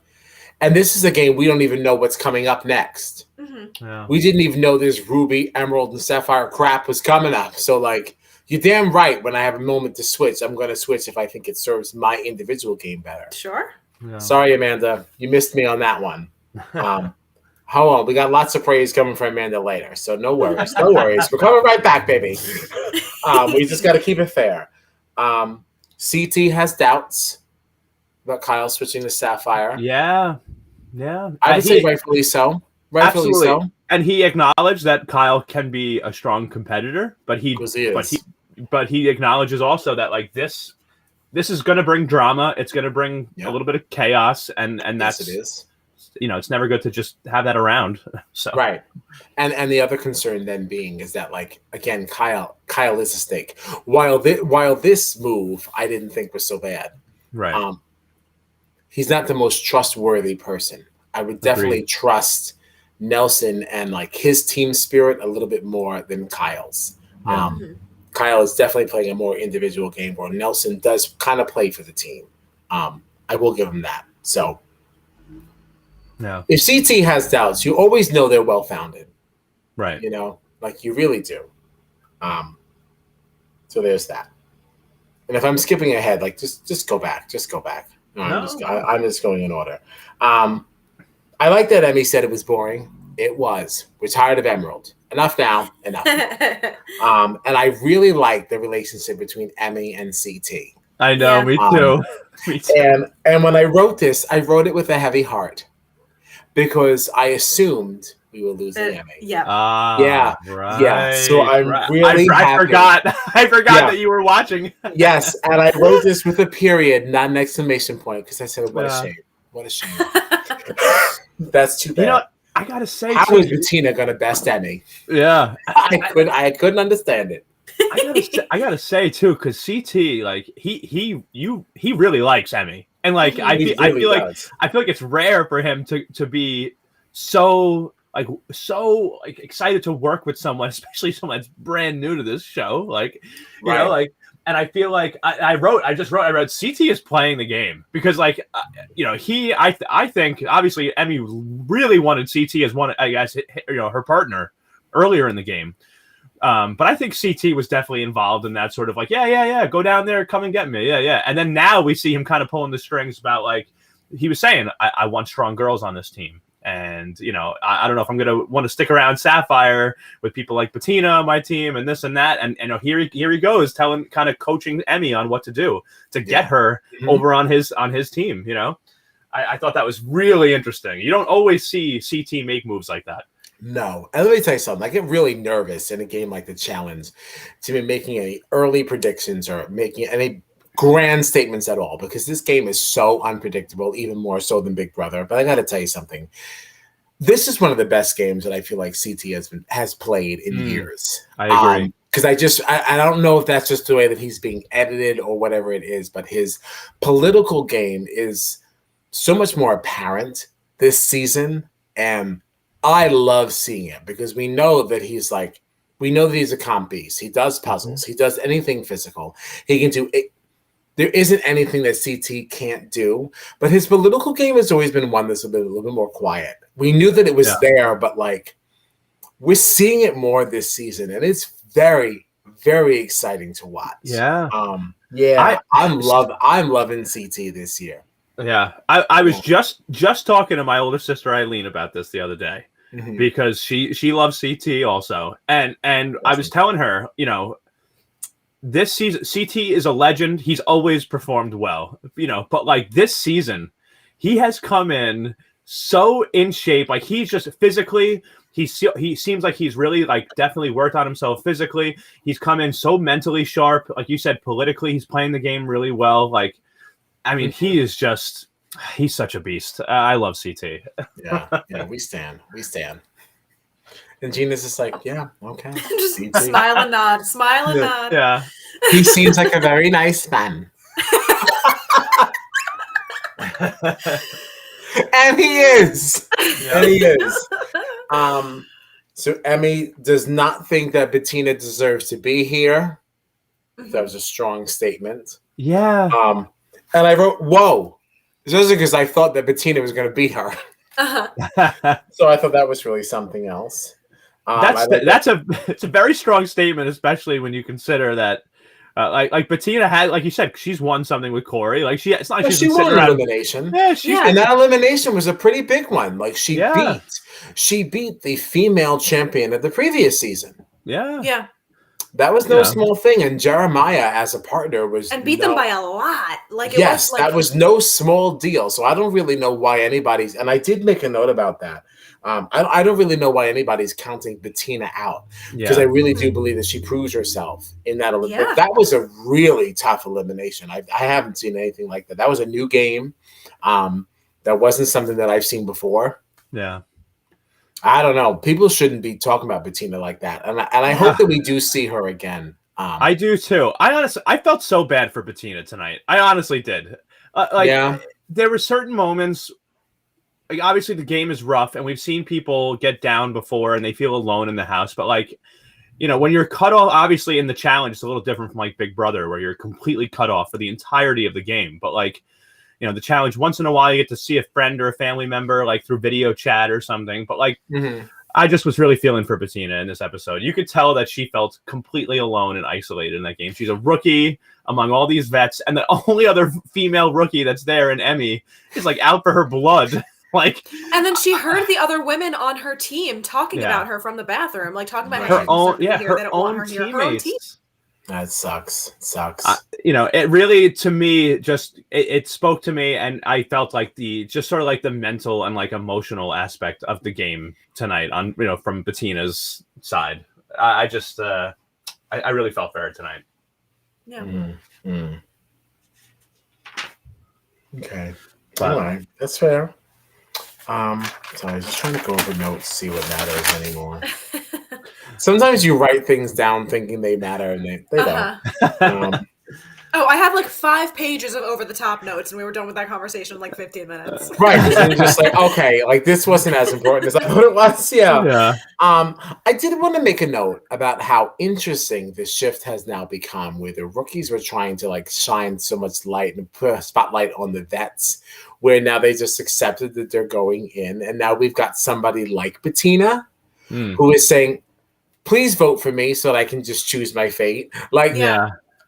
And this is a game we don't even know what's coming up next. Mm-hmm. Yeah. We didn't even know this Ruby, Emerald, and Sapphire crap was coming up. So, like, you're damn right. When I have a moment to switch, I'm going to switch if I think it serves my individual game better. Sure. Yeah. Sorry, Amanda. You missed me on that one. Hold on. We got lots of praise coming from Amanda later. So no worries. No worries. We're coming right back, baby. We just got to keep it fair. CT has doubts about Kyle switching to Sapphire. Yeah. I would say rightfully so. Rightfully Absolutely. so. And he acknowledged that Kyle can be a strong competitor, but he acknowledges also that, like, this is going to bring drama. It's going to bring a little bit of chaos, and that's, it is. It's never good to just have that around. So right. And the other concern then being is that, like, again, Kyle is a snake. While this move I didn't think was so bad. Right. He's not the most trustworthy person. I would definitely trust Nelson and, like, his team spirit a little bit more than Kyle's. Yeah. Kyle is definitely playing a more individual game, where Nelson does kind of play for the team. I will give him that. So, if CT has doubts, you always know they're well-founded. Right. Like, you really do. So there's that. And if I'm skipping ahead, like, just go back. Just go back. No, I'm just going in order. I like that Emmy said it was boring. It was. We're tired of Emerald. Enough now. Enough. And I really like the relationship between Emmy and CT. I know. Me too. Me too. And when I wrote this, I wrote it with a heavy heart because I assumed we were losing Emmy. Yeah. Right. Yeah. So I'm really happy. I forgot that you were watching. Yes. And I wrote this with a period, not an exclamation point, because I said, what a shame. What a shame. That's too bad. I gotta say, how is Bettina gonna best Emmy? Yeah. I couldn't understand it. I gotta say too, because CT, like, he really likes Emmy, and, like, I feel like it's rare for him to be so excited to work with someone, especially someone that's brand new to this show. Like, you know, like, and I feel like I wrote CT is playing the game because, like, I think obviously Emmy really wanted CT as one, I guess, her partner earlier in the game. But I think CT was definitely involved in that sort of, like, yeah, go down there, come and get me. Yeah. And then now we see him kind of pulling the strings about, like, he was saying, I want strong girls on this team. And, I don't know if I'm going to want to stick around Sapphire with people like Bettina on my team and this and that. And here he goes kind of coaching Emmy on what to do to get her over on his team. I thought that was really interesting. You don't always see CT make moves like that. No. And let me tell you something. I get really nervous in a game like the Challenge to be making any early predictions or making any grand statements at all, because this game is so unpredictable, even more so than Big Brother. But I got to tell you something. This is one of the best games that I feel like CT has played in years. I agree. Because I don't know if that's just the way that he's being edited or whatever it is, but his political game is so much more apparent this season, and I love seeing it because we know that he's a comp beast. He does puzzles. He does anything physical. He can do it. There isn't anything that CT can't do, but his political game has always been one that's been a little bit more quiet. We knew that it was there, but like we're seeing it more this season, and it's very, very exciting to watch. Yeah. I'm loving CT this year. Yeah. I was just talking to my older sister Eileen about this the other day because she loves CT also. And I was telling her, you know, this season CT is a legend. He's always performed well, you know, but like this season, he has come in so in shape. Like he's just physically, he seems like he's really like definitely worked on himself physically. He's come in so mentally sharp. Like you said, politically, he's playing the game really well. Like, I mean, he's such a beast. I love CT. Yeah, we stand. And Gina's just like, yeah, okay. Just smile and nod. Yeah. He seems like a very nice man. And he is. Yeah. And he is. So Emmy does not think that Bettina deserves to be here. That was a strong statement. Yeah. And I wrote, whoa. Just because I thought that Bettina was going to beat her. So I thought that was really something else. It's a very strong statement, especially when you consider that like Bettina had, like you said, she's won something with Corey. Like she won an elimination. And that elimination was a pretty big one. Like she beat the female champion of the previous season. Yeah. That was no small thing, and Jeremiah as a partner was beat them by a lot. Like that was no small deal. So I don't really know why anybody's, and I did make a note about that. I don't really know why anybody's counting Bettina out, because I really do believe that she proves herself in that elimination. Yeah. That was a really tough elimination. I haven't seen anything like that. That was a new game. That wasn't something that I've seen before. Yeah. I don't know. People shouldn't be talking about Bettina like that, and I hope that we do see her again. I do too. I felt so bad for Bettina tonight. I honestly did. There were certain moments. Like obviously, the game is rough, and we've seen people get down before, and they feel alone in the house. But like, you know, when you're cut off, obviously in the challenge, it's a little different from like Big Brother, where you're completely cut off for the entirety of the game. But like, you know, the challenge, once in a while you get to see a friend or a family member like through video chat or something. But like, I just was really feeling for Bettina in this episode. You could tell that she felt completely alone and isolated in that game. She's a rookie among all these vets, and the only other female rookie that's there in Emmy is like out for her blood. Like, and then she heard the other women on her team talking about her from the bathroom, like talking about her own teammates. That sucks. You know, it really, to me, just it spoke to me, and I felt like just sort of like the mental and like emotional aspect of the game tonight on, you know, from Bettina's side. I just I really felt for her tonight. Yeah. Okay. All right. That's fair. Sorry, I was just trying to go over notes, see what matters anymore. Sometimes you write things down thinking they matter, and they don't. I have like 5 pages of over-the-top notes, and we were done with that conversation in like 15 minutes. Right, because you're just like, okay, like this wasn't as important as I thought it was. Yeah. I did want to make a note about how interesting this shift has now become, where the rookies were trying to like shine so much light and put a spotlight on the vets, where now they just accepted that they're going in, and now we've got somebody like Bettina who is saying, please vote for me so that I can just choose my fate. Like,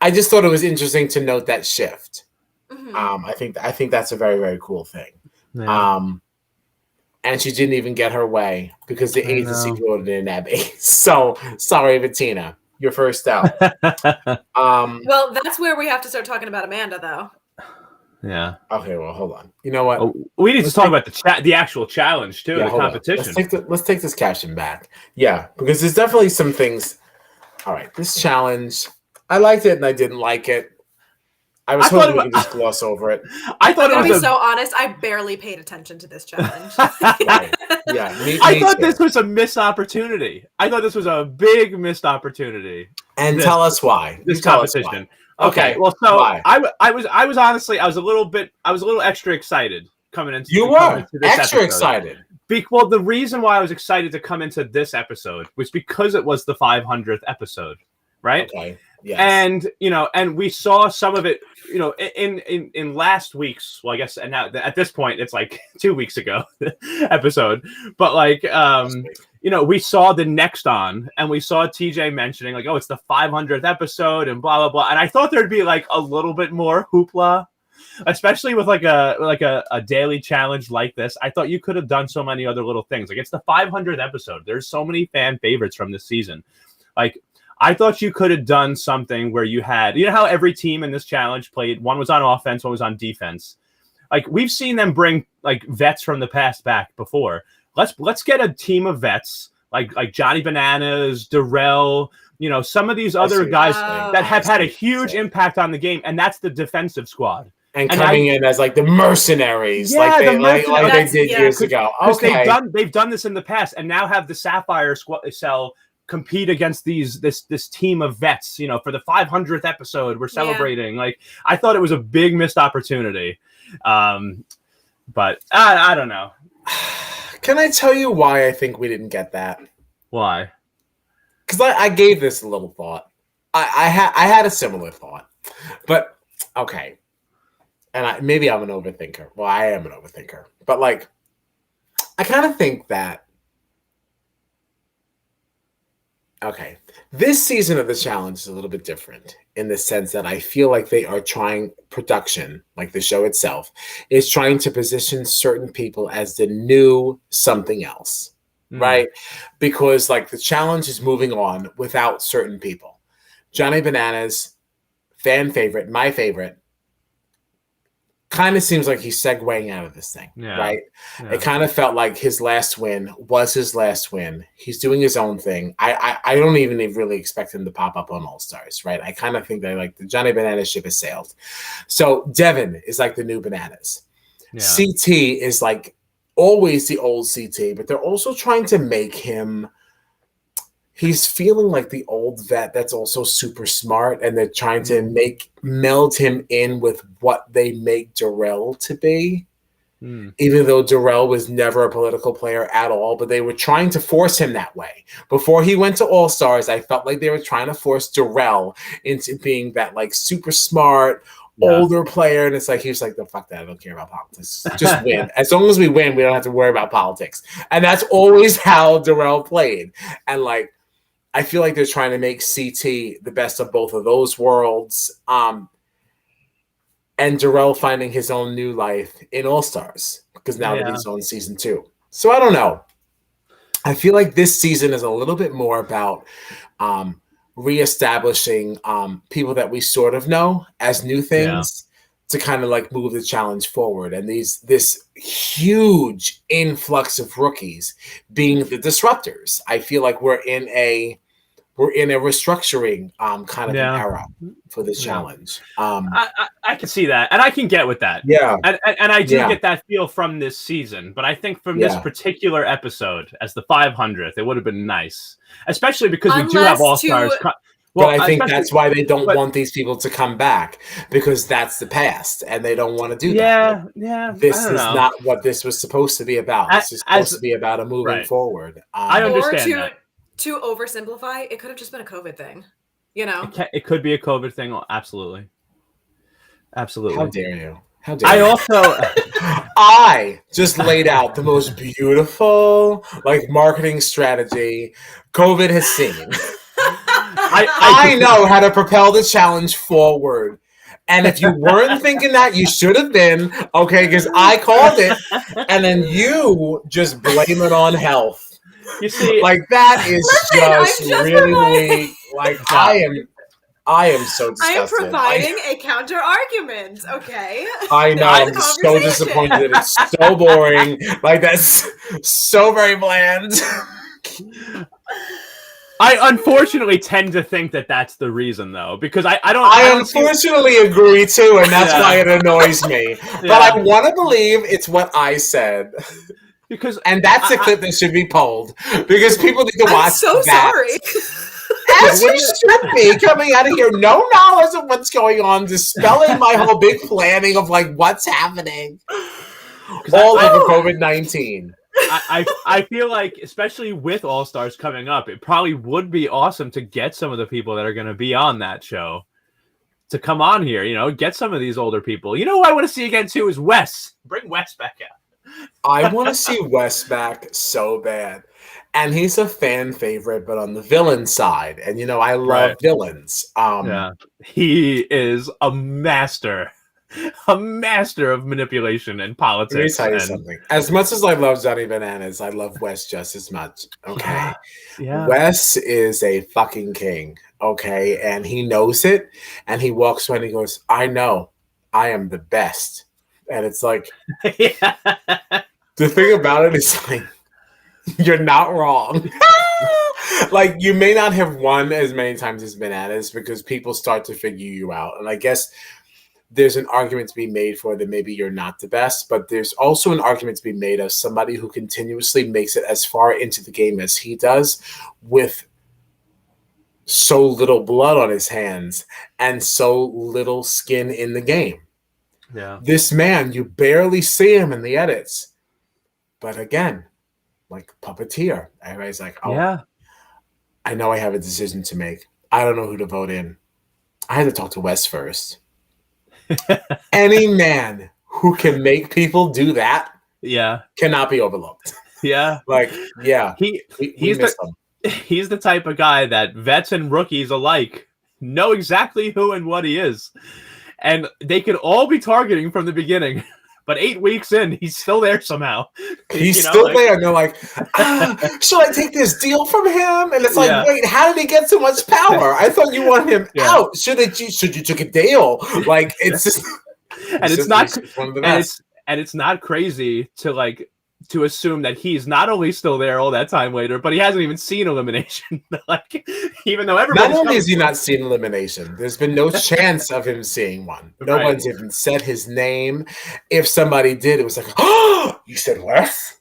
I just thought it was interesting to note that shift. I think that's a very, very cool thing. And she didn't even get her way because the agency voted in Abby. So sorry, Bettina, you're first out. Well, that's where we have to start talking about Amanda, though. Yeah. Okay. Well, hold on. You know what? We need to talk about the actual challenge too, the competition. Let's take this caption back. Yeah, because there's definitely some things. All right, this challenge, I liked it and I didn't like it. I was hoping we could just gloss over it. I thought I'm gonna be so honest. I barely paid attention to this challenge. Right. Yeah, I thought this was a missed opportunity. I thought this was a big missed opportunity. And tell us why. This competition. Okay. Well, so why? I was honestly I was a little extra excited coming into. You were extra excited. Well, the reason why I was excited to come into this episode was because it was the 500th episode, right? Okay. Yes. And and we saw some of it, in last week's. Well, I guess, and now at this point, it's like 2 weeks ago episode. But like, we saw the next on, and we saw TJ mentioning like, oh, it's the 500th episode, and blah blah blah. And I thought there'd be like a little bit more hoopla, especially with like a daily challenge like this. I thought you could have done so many other little things. Like, it's the 500th episode. There's so many fan favorites from this season. Like, I thought you could have done something where you had, how every team in this challenge played, one was on offense, one was on defense. Like, we've seen them bring like vets from the past back before. Let's get a team of vets like Johnny Bananas, Darrell, some of these other guys that have had a huge impact on the game, and that's the defensive squad. And coming in as like the mercenaries, like they did years ago. Okay, they've done this in the past, and now have the Sapphire cell compete against this team of vets, for the 500th episode. We're celebrating. Like, I thought it was a big missed opportunity. But I don't know. Can I tell you why I think we didn't get that? Why? Because I gave this a little thought. I had a similar thought, but okay. And maybe I'm an overthinker. Well, I am an overthinker, but like, I kind of think that. Okay, this season of the challenge is a little bit different in the sense that I feel like they are production, like the show itself, is trying to position certain people as the new something else, right? Because like the challenge is moving on without certain people. Johnny Bananas, fan favorite, my favorite, kind of seems like he's segueing out of this thing, right? Yeah. It kind of felt like his last win was his last win. He's doing his own thing. I don't even really expect him to pop up on All Stars, right? I kind of think that like the Johnny Bananas ship has sailed. So Devin is like the new Bananas. Yeah. CT is like always the old CT, but they're also trying to make him. He's feeling like the old vet that's also super smart, and they're trying to meld him in with what they make Darrell to be. Even though Darrell was never a political player at all, but they were trying to force him that way. Before he went to All Stars, I felt like they were trying to force Darrell into being that like super smart, older player. And it's like, he was like, the fuck that, I don't care about politics. Just win. As long as we win, we don't have to worry about politics. And that's always how Darrell played. And like, I feel like they're trying to make CT the best of both of those worlds. And Darrell finding his own new life in All Stars, because now that he's on season 2. So I don't know. I feel like this season is a little bit more about reestablishing people that we sort of know as new things to kind of like move the challenge forward. And this huge influx of rookies being the disruptors. I feel like we're in a restructuring kind of an era for this challenge. I can see that, and I can get with that. Yeah, and I do get that feel from this season. But I think from this particular episode, as the 500th, it would have been nice, especially because we do have All Stars. Well, but I think that's why they don't want these people to come back, because that's the past, and they don't want to do that. Yeah. This is not what this was supposed to be about. This is supposed to be about a moving forward. I understand that. To oversimplify, it could have just been a COVID thing. It could be a COVID thing. Absolutely. How dare you? How dare I you? also I just laid out the most beautiful marketing strategy COVID has seen. I know how to propel the challenge forward. And if you weren't thinking that, you should have been, okay, because I called it, and then you just blame it on health. You see, that is just really weak. I am so disgusted. I am providing a counter argument. Okay. I know. I'm so disappointed. It's so boring. That's so very bland. I unfortunately tend to think that that's the reason, though, because I don't. I unfortunately agree too, and that's why it annoys me. But I want to believe it's what I said, and that's the clip that should be pulled because people need to watch. I'm so that. sorry. As you should be, coming out of here, no knowledge of what's going on, dispelling my whole big planning of like what's happening. All over COVID-19. I feel like, especially with All Stars coming up, it probably would be awesome to get some of the people that are going to be on that show to come on here. You know, get some of these older people. You know who I want to see again too is Wes. Bring Wes back out. I want to see Wes back so bad. And he's a fan favorite, but on the villain side. And, you know, I love villains. He is a master of manipulation and politics. Let me tell you something. As much as I love Johnny Bananas, I love Wes just as much. Okay? Yeah. Wes is a fucking king. Okay? And he knows it. And he walks around and he goes, I know. I am the best. And it's like, the thing about it is like, you're not wrong. Like, you may not have won as many times as Bananas because people start to figure you out. And I guess there's an argument to be made for that maybe you're not the best, but there's also an argument to be made of somebody who continuously makes it as far into the game as he does with so little blood on his hands and so little skin in the game. Yeah. This man, you barely see him in the edits. But again, like puppeteer. Everybody's like, oh, yeah. I know I have a decision to make. I don't know who to vote in. I had to talk to Wes first. Any man who can make people do that cannot be overlooked. Yeah. Like, yeah. He's the type of guy that vets and rookies alike know exactly who and what he is. And they could all be targeting from the beginning. But 8 weeks in, he's still there somehow. He's still there. And they're like, should I take this deal from him? And it's like, wait, how did he get so much power? I thought you wanted him out. Should you took a deal? Like, it's just... it's not crazy to assume that he's not only still there all that time later, but he hasn't even seen elimination. Like, even though everybody. Not only has he not seen elimination, there's been no chance of him seeing one. No one's even said his name. If somebody did, it was like, oh, you said Wes?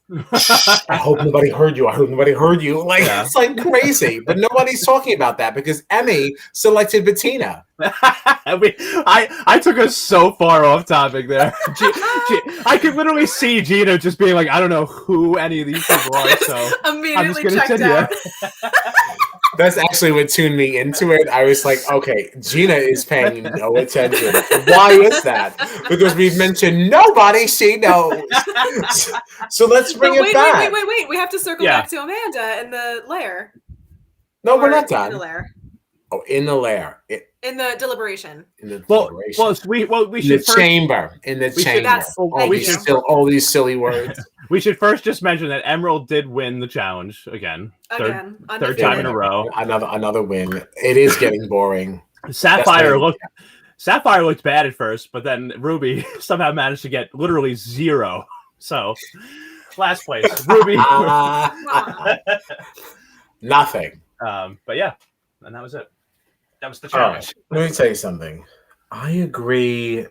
I hope nobody heard you. I hope nobody heard you. Like, it's like crazy. But nobody's talking about that because Emmy selected Bettina. I took us so far off topic there. I could literally see Gina just being like, I don't know who any of these people are, so immediately checked out. That's actually what tuned me into it. I was like, okay, Gina is paying no attention. Why is that? Because we've mentioned nobody she knows. So let's bring it back. Wait. We have to circle back to Amanda in the lair. No, we're not done. In the lair. Oh, in the lair. In the deliberation. In the deliberation. We should chamber. In the chamber. All these silly words. We should first just mention that Emerald did win the challenge again. Third time in a row. Another win. It is getting boring. Sapphire looked bad at first, but then Ruby somehow managed to get literally 0. So last place, Ruby. Nothing. But yeah, and that was it. That was the challenge. Let me tell you something. I agree.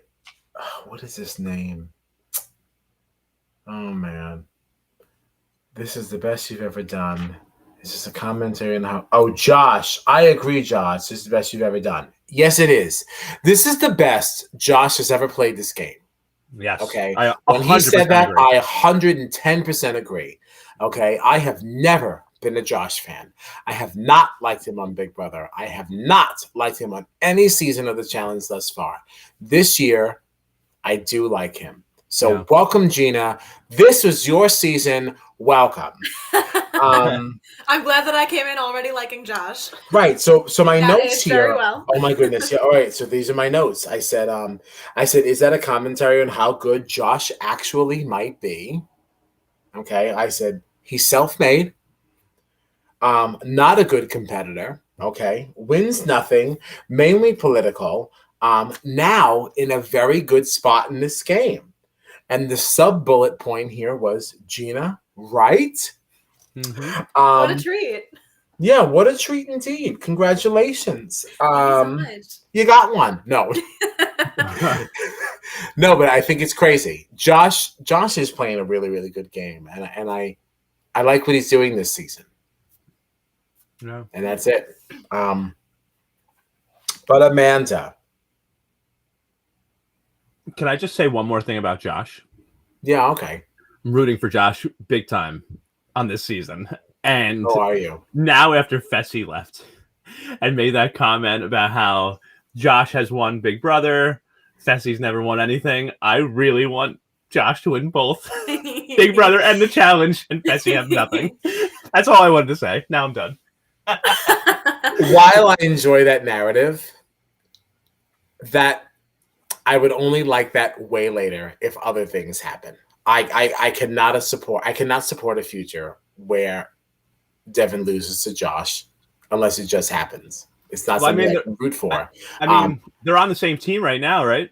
What is his name? Oh, man. This is the best you've ever done. Is this a commentary on how... Oh, Josh. I agree, Josh. This is the best you've ever done. Yes, it is. This is the best Josh has ever played this game. Yes. Okay. When he said that, agree. I 110% agree. Okay. I have never been a Josh fan. I have not liked him on Big Brother. I have not liked him on any season of the challenge thus far. This year, I do like him. So welcome, Gina. This was your season. Welcome. I'm glad that I came in already liking Josh. Right. So my notes here. Well. Oh my goodness. Yeah. All right. So these are my notes. I said, is that a commentary on how good Josh actually might be? Okay. I said he's self-made. Not a good competitor. Okay. Wins nothing. Mainly political. Now in a very good spot in this game. And the sub-bullet point here was Gina, right? Mm-hmm. What a treat. Yeah, what a treat indeed. Congratulations. Thank you so much. You got one. No. No, but I think it's crazy. Josh is playing a really, really good game. And I like what he's doing this season. No. And that's it. But Amanda. Can I just say one more thing about Josh? Yeah, okay. I'm rooting for Josh big time on this season. And How are you? now after Fessy left and made that comment about how Josh has won Big Brother, Fessy's never won anything, I really want Josh to win both Big Brother and the challenge, and Fessy have nothing. That's all I wanted to say. Now I'm done. While I enjoy that narrative, that I would only like that way later if other things happen. I cannot support a future where Devin loses to Josh unless it just happens. It's not something I can root for. I mean, they're on the same team right now, right?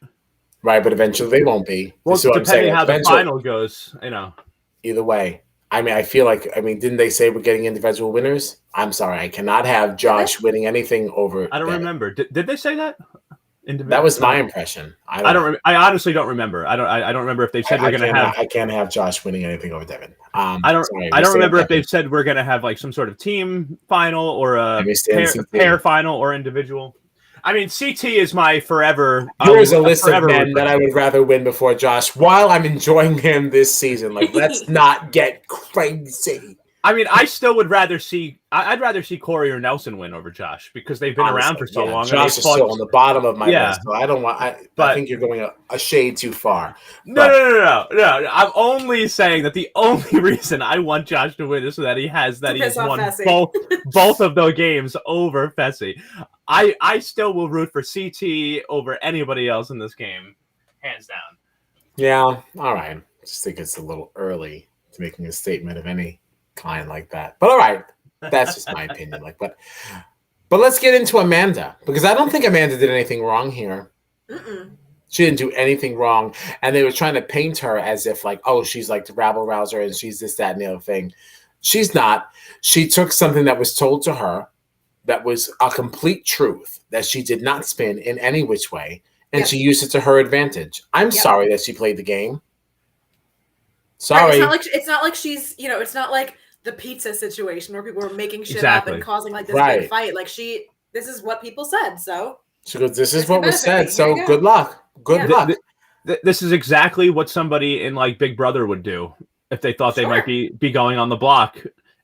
Right, but eventually they won't be. Well, depending how the final goes, Either way. I mean, I feel like, didn't they say we're getting individual winners? I'm sorry. I cannot have Josh winning anything over. I don't remember. Did they say that? That was my impression. I honestly don't remember. I don't remember if they said we're going to have. I can't have Josh winning anything over Devin. I don't remember if they've said we're going to have like some sort of team final or a pair final or individual. I mean, CT is my forever. Here's a list of men that I would rather win before Josh while I'm enjoying him this season. Like, let's not get crazy. I mean, I still would rather see. I'd rather see Corey or Nelson win over Josh because they've been around for so long. Josh is still on the bottom of my list, so I don't want. I think you're going a shade too far. No. I'm only saying that the only reason I want Josh to win is so that he's won both of those games over Fessy. I still will root for CT over anybody else in this game, hands down. Yeah, all right. I just think it's a little early to making a statement of any kind like that, but all right, that's just my opinion. But let's get into Amanda, because I don't think Amanda did anything wrong here. She didn't do anything wrong, and they were trying to paint her as if she's like the rabble rouser and she's this, that, and the other thing. She's not. She took something that was told to her that was a complete truth that she did not spin in any which way, and she used it to her advantage. I'm sorry that she played the game. Sorry. Right, it's not like she's, it's not like the pizza situation where people were making shit up and causing like this big fight. Like this is what people said. So she goes, this is what was said. So good luck. Good luck. This is exactly what somebody in like Big Brother would do if they thought they might be going on the block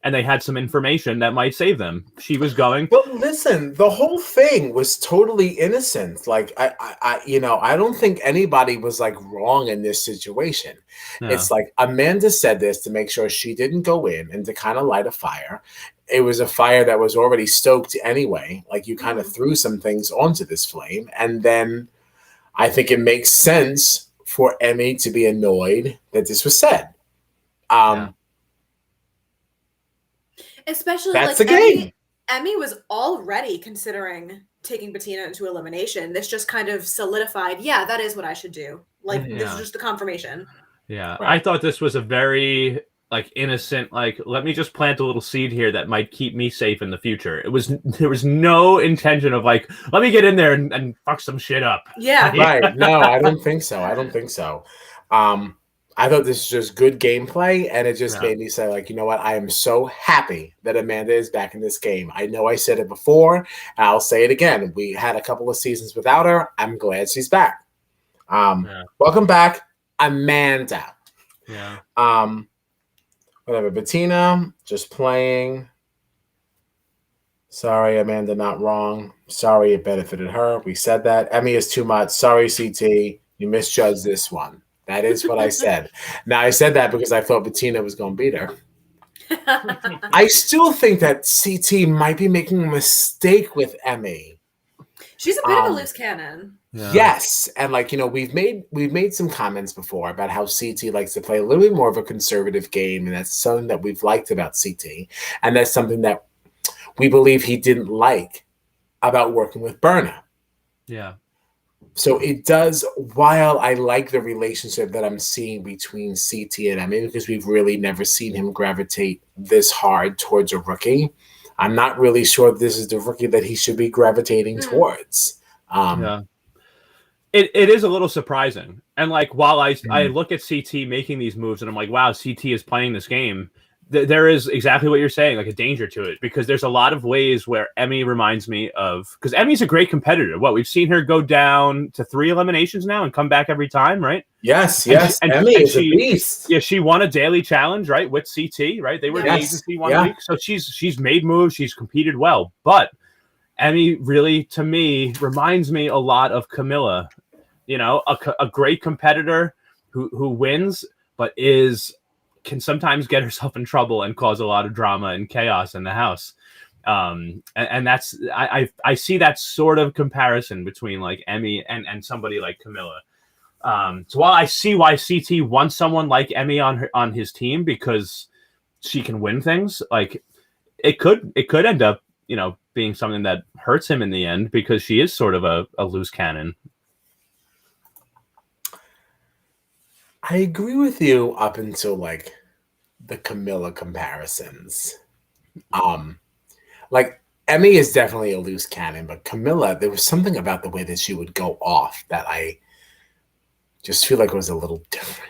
and they had some information that might save them. She was going. But listen, the whole thing was totally innocent. Like I don't think anybody was like wrong in this situation. No. It's like Amanda said this to make sure she didn't go in and to kind of light a fire. It was a fire that was already stoked anyway. Like you kind of threw some things onto this flame, and then I think it makes sense for Emmy to be annoyed that this was said. Especially that's the game. Emmy was already considering taking Bettina into elimination. This just kind of solidified, that is what I should do. Like this is just the confirmation. Yeah. Right. I thought this was a very like innocent, like, let me just plant a little seed here that might keep me safe in the future. There was no intention of like, let me get in there and fuck some shit up. Yeah. Right. No, I don't think so. I thought this was just good gameplay, and it just made me say, like, you know what? I am so happy that Amanda is back in this game. I know I said it before, and I'll say it again. We had a couple of seasons without her. I'm glad she's back. Welcome back, Amanda. Yeah. Whatever. Bettina, just playing. Sorry, Amanda, not wrong. Sorry, it benefited her. We said that. Emmy is too much. Sorry, CT. You misjudged this one. That is what I said. Now, I said that because I thought Bettina was going to beat her. I still think that CT might be making a mistake with Emmy. She's a bit of a loose cannon. Yeah. Yes. And like, we've made some comments before about how CT likes to play a little bit more of a conservative game. And that's something that we've liked about CT. And that's something that we believe he didn't like about working with Berna. Yeah. So it does, while I like the relationship that I'm seeing between CT and Emmy, because we've really never seen him gravitate this hard towards a rookie, I'm not really sure this is the rookie that he should be gravitating towards. Yeah. It is a little surprising. And like, while I Mhm. look at CT making these moves and I'm like, wow, CT is playing this game, there is exactly what you're saying, like a danger to it, because there's a lot of ways where Emmy reminds me of, because Emmy's a great competitor. What, we've seen her go down to 3 eliminations now and come back every time, right? Yes, And yes. Emmy is a beast. Yeah, she won a daily challenge, right, with CT, right? They were the Yes, agency one yeah. week, so she's made moves, she's competed well. But Emmy really, to me, reminds me a lot of Camilla. You know, a great competitor who wins, but can sometimes get herself in trouble and cause a lot of drama and chaos in the house. And that's I see that sort of comparison between like Emmy and somebody like Camilla. So while I see why CT wants someone like Emmy on his team because she can win things, like it could end up, you know, being something that hurts him in the end because she is sort of a loose cannon. I agree with you up until like the Camilla comparisons. Like Emmy is definitely a loose cannon, but Camilla, there was something about the way that she would go off that I just feel like it was a little different.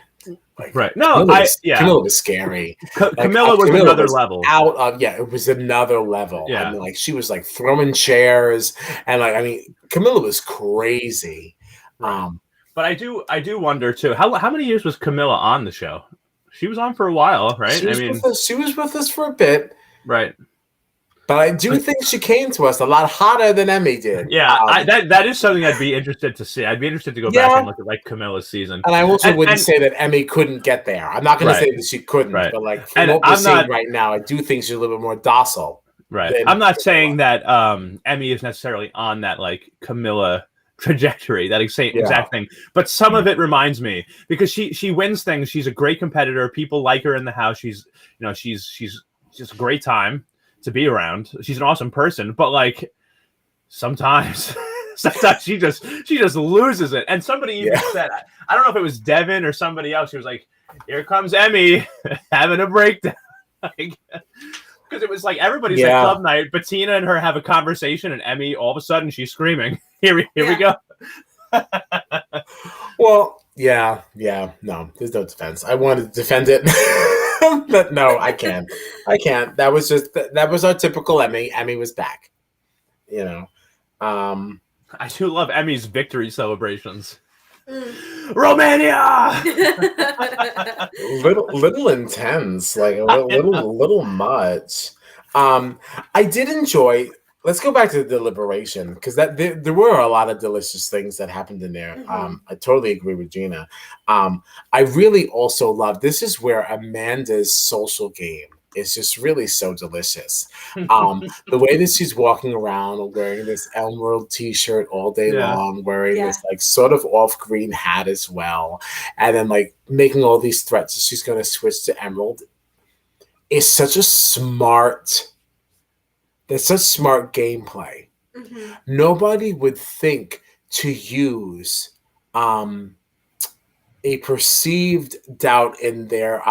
Like, right? No, Camilla was scary. Camilla was another level. It was another level. Yeah, I mean, like she was like throwing chairs, and like I mean, Camilla was crazy. Right. But I do wonder too. How many years was Camilla on the show? She was on for a while, right? She was with us for a bit, right? But I do think she came to us a lot hotter than Emmy did. Yeah, that is something I'd be interested to see. I'd be interested to go back and look at like Camilla's season. And I also wouldn't say that Emmy couldn't get there. I'm not going to say that she couldn't, but like from what we're seeing right now, I do think she's a little bit more docile. Right. I'm not saying that Emmy is necessarily on that like Camilla trajectory, that exact thing, but some of it reminds me because she wins things. She's a great competitor. People like her in the house. She's just a great time to be around. She's an awesome person, but like sometimes she just loses it. And somebody even said, I don't know if it was Devin or somebody else, she was like, here comes Emmy having a breakdown. Because it was like everybody's at club night, Bettina and her have a conversation, and Emmy all of a sudden she's screaming, here we go. Well, no, there's no defense. I wanted to defend it. But no, I can't. That was our typical Emmy. Emmy was back. You know. I do love Emmy's victory celebrations. Romania! little intense, like a little much. I did enjoy. Let's go back to the deliberation because there were a lot of delicious things that happened in there. Mm-hmm. I totally agree with Gina. I really also love. This is where Amanda's social game is just really so delicious. The way that she's walking around wearing this Emerald t-shirt all day long, wearing this like sort of off-green hat as well, and then like making all these threats that she's going to switch to Emerald is such a smart. That's such smart gameplay. Mm-hmm. Nobody would think to use a perceived doubt in their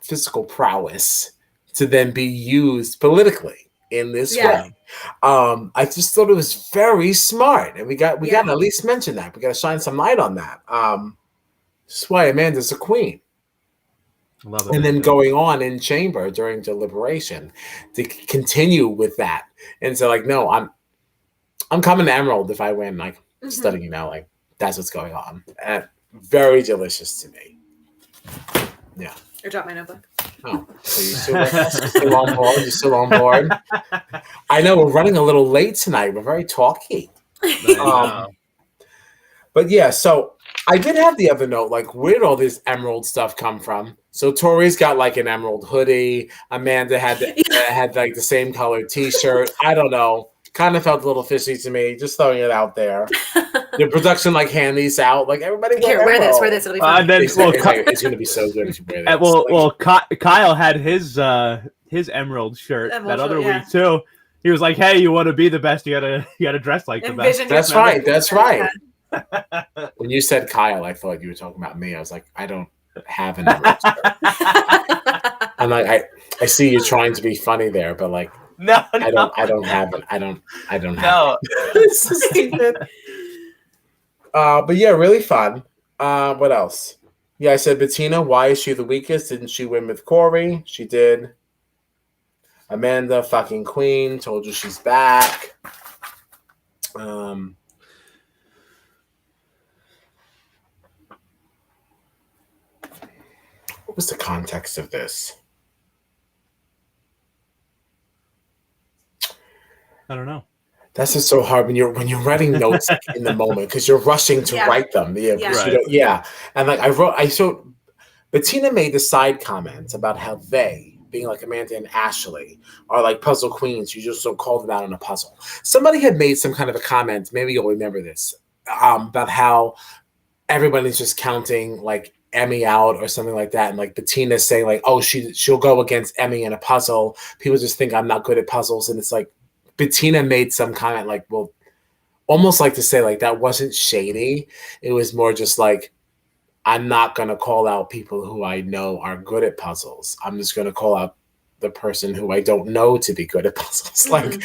physical prowess to then be used politically in this way. I just thought it was very smart, and we got to at least mention that. We got to shine some light on that. That's why Amanda's a queen. Love it. And then going on in chamber during deliberation to continue with that, and so like, no, I'm coming to Emerald if I win. Like studying now, like that's what's going on. Very delicious to me. Yeah. Or drop my notebook. Oh, so you're still with us? You're still on board? You're still on board? I know we're running a little late tonight. We're very talky. But yeah, so I did have the other note, like, where did all this Emerald stuff come from? So Tori's got like an Emerald hoodie. Amanda had like the same color T-shirt. I don't know. Kind of felt a little fishy to me. Just throwing it out there. The production like hand these out. Like everybody wear this. It'll be fun. It's going to be so good if you wear this. Well, Kyle had his Emerald shirt that other week too. He was like, "Hey, you want to be the best? You gotta dress like the best." That's right. That's right. When you said Kyle, I thought you were talking about me. I was like, I don't have an Emerald shirt. I'm like, I see you trying to be funny there, but like, No, I don't have it. I don't have no. it. It's so stupid. But yeah, really fun. What else? Yeah, I said Bettina, why is she the weakest? Didn't she win with Corey? She did. Amanda, fucking queen, told you she's back. What was the context of this? I don't know. That's just so hard when you're writing notes in the moment because you're rushing to write them. Yeah, Yeah. You don't, yeah. And like I showed Bettina made the side comments about how they, being like Amanda and Ashley, are like puzzle queens. You just don't call them out on a puzzle. Somebody had made some kind of a comment, maybe you'll remember this, about how everybody's just counting like Emmy out or something like that. And like Bettina's saying like, oh, she'll go against Emmy in a puzzle. People just think I'm not good at puzzles. And it's like Bettina made some comment like, well, almost like to say like that wasn't shady. It was more just like, I'm not going to call out people who I know are good at puzzles. I'm just going to call out the person who I don't know to be good at puzzles. Like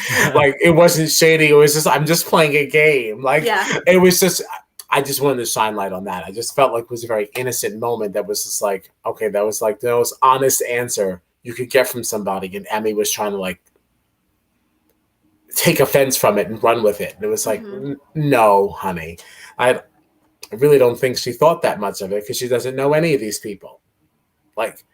it wasn't shady. It was just, I'm just playing a game. Like it was just, I just wanted to shine light on that. I just felt like it was a very innocent moment that was just like, okay, that was like the most honest answer you could get from somebody. And Emmy was trying to like take offense from it and run with it. And it was like, no, honey, I really don't think she thought that much of it because she doesn't know any of these people. Like,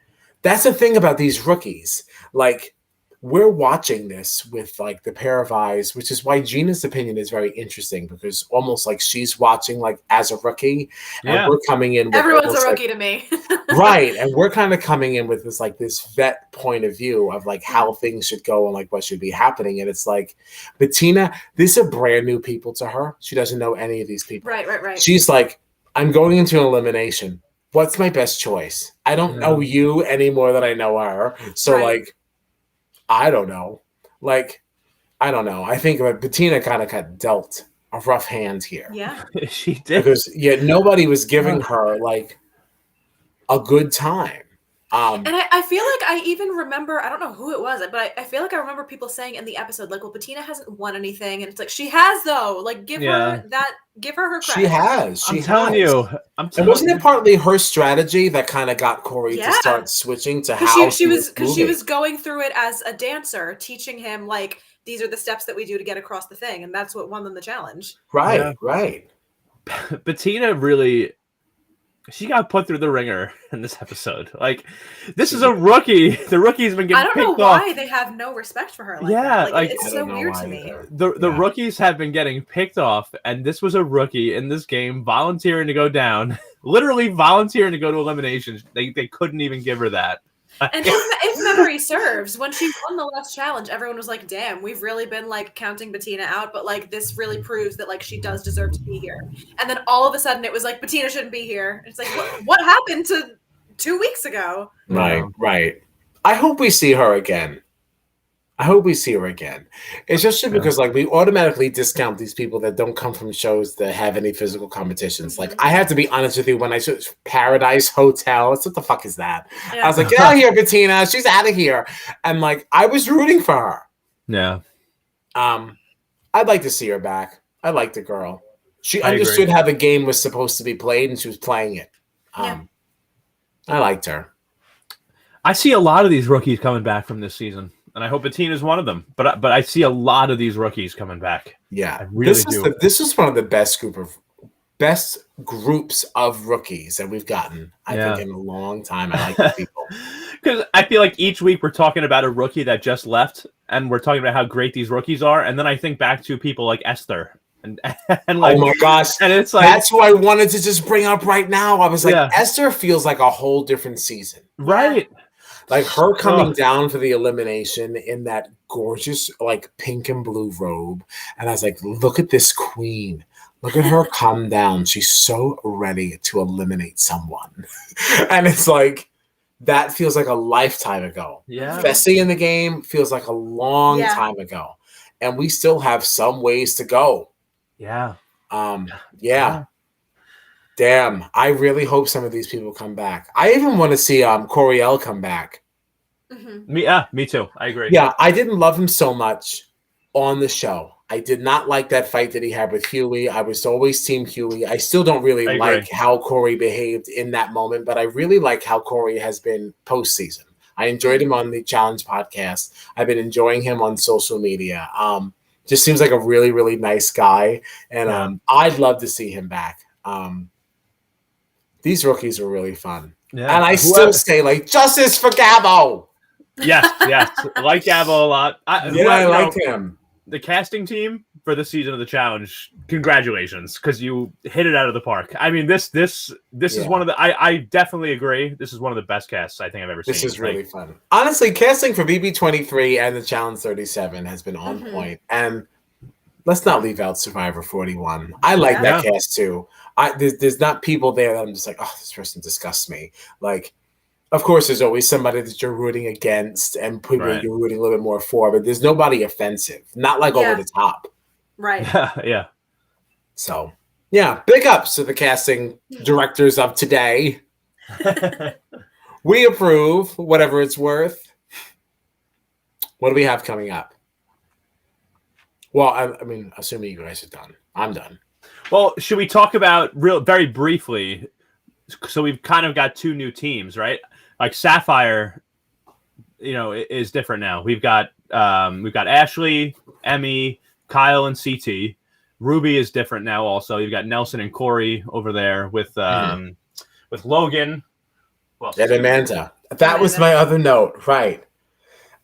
that's the thing about these rookies. Like, we're watching this with like the pair of eyes, which is why Gina's opinion is very interesting because almost like she's watching like as a rookie, and we're coming in. With everyone's a rookie to me, right? And we're kind of coming in with this like this vet point of view of like how things should go and like what should be happening. And it's like Bettina, these are brand new people to her. She doesn't know any of these people. Right. She's like, I'm going into an elimination. What's my best choice? I don't know you any more than I know her. So like, I don't know. Like, I don't know. I think Bettina kind of got dealt a rough hand here. Yeah, she did. Because nobody was giving her like a good time. And I feel like I even remember, I don't know who it was, but I feel like I remember people saying in the episode, like, well, Bettina hasn't won anything. And it's like, she has though. Like, give her her credit. She has. I'm telling you. And wasn't it partly her strategy that kind of got Corey to start switching to how she was going through it as a dancer, teaching him like, these are the steps that we do to get across the thing. And that's what won them the challenge. Right. Bettina really, she got put through the ringer in this episode. Like, this is a rookie. The rookie's been getting picked off. I don't know why they have no respect for her. Like that. Like it's so weird to me. The rookies have been getting picked off, and this was a rookie in this game volunteering to go down, literally volunteering to go to elimination. They couldn't even give her that. And if memory serves, when she won the last challenge, everyone was like, damn, we've really been like counting Bettina out, but like this really proves that like she does deserve to be here. And then all of a sudden it was like, Bettina shouldn't be here. It's like, what happened to 2 weeks ago? Right. I hope we see her again. It's just because like we automatically discount these people that don't come from shows that have any physical competitions. Like I have to be honest with you, when I saw Paradise Hotel, what the fuck is that? Yeah. I was like, get out of here, Bettina. She's out of here. And like I was rooting for her. Yeah. I'd like to see her back. I like the girl. She understood how the game was supposed to be played and she was playing it. I liked her. I see a lot of these rookies coming back from this season. And I hope Bettina's one of them. But I see a lot of these rookies coming back. Yeah. I really do. This is one of the best groups of rookies that we've gotten, I think, in a long time. I like the people. Because I feel like each week we're talking about a rookie that just left, and we're talking about how great these rookies are. And then I think back to people like Esther. And like, oh my gosh. And it's like, that's who I wanted to just bring up right now. I was like, Esther feels like a whole different season. Right. Like her coming down for the elimination in that gorgeous, like pink and blue robe. And I was like, look at this queen. Look at her come down. She's so ready to eliminate someone. And it's like, that feels like a lifetime ago. Yeah. Fessy in the game feels like a long time ago. And we still have some ways to go. Yeah. Damn, I really hope some of these people come back. I even want to see Coriel come back. Me too. I agree. Yeah, I didn't love him so much on the show. I did not like that fight that he had with Huey. I was always Team Huey. I still don't really like how Corey behaved in that moment, but I really like how Corey has been postseason. I enjoyed him on the Challenge podcast. I've been enjoying him on social media. Just seems like a really, really nice guy, and I'd love to see him back. These rookies were really fun, and I still say like justice for Gabo. Yes, I like Gabo a lot. I like him. The casting team for the season of the challenge, congratulations, because you hit it out of the park. I mean, this is one of the. I definitely agree. This is one of the best casts I think I've ever seen. This is really fun. Honestly, casting for BB23 and the Challenge 37 has been on point. And let's not leave out Survivor 41. I like that cast too. There's not people there that I'm just like, oh, this person disgusts me. Like, of course, there's always somebody that you're rooting against and people you're rooting a little bit more for, but there's nobody offensive, not like over the top. Right. Yeah. So, yeah, big ups to the casting directors of today. We approve, whatever it's worth. What do we have coming up? Well, I mean, assuming you guys are done. I'm done. Well, should we talk about very briefly? So we've kind of got two new teams, right? Like Sapphire, is different now. We've got Ashley, Emmy, Kyle, and CT. Ruby is different now. Also, you've got Nelson and Corey over there with Logan. And Amanda. That was my other note, right?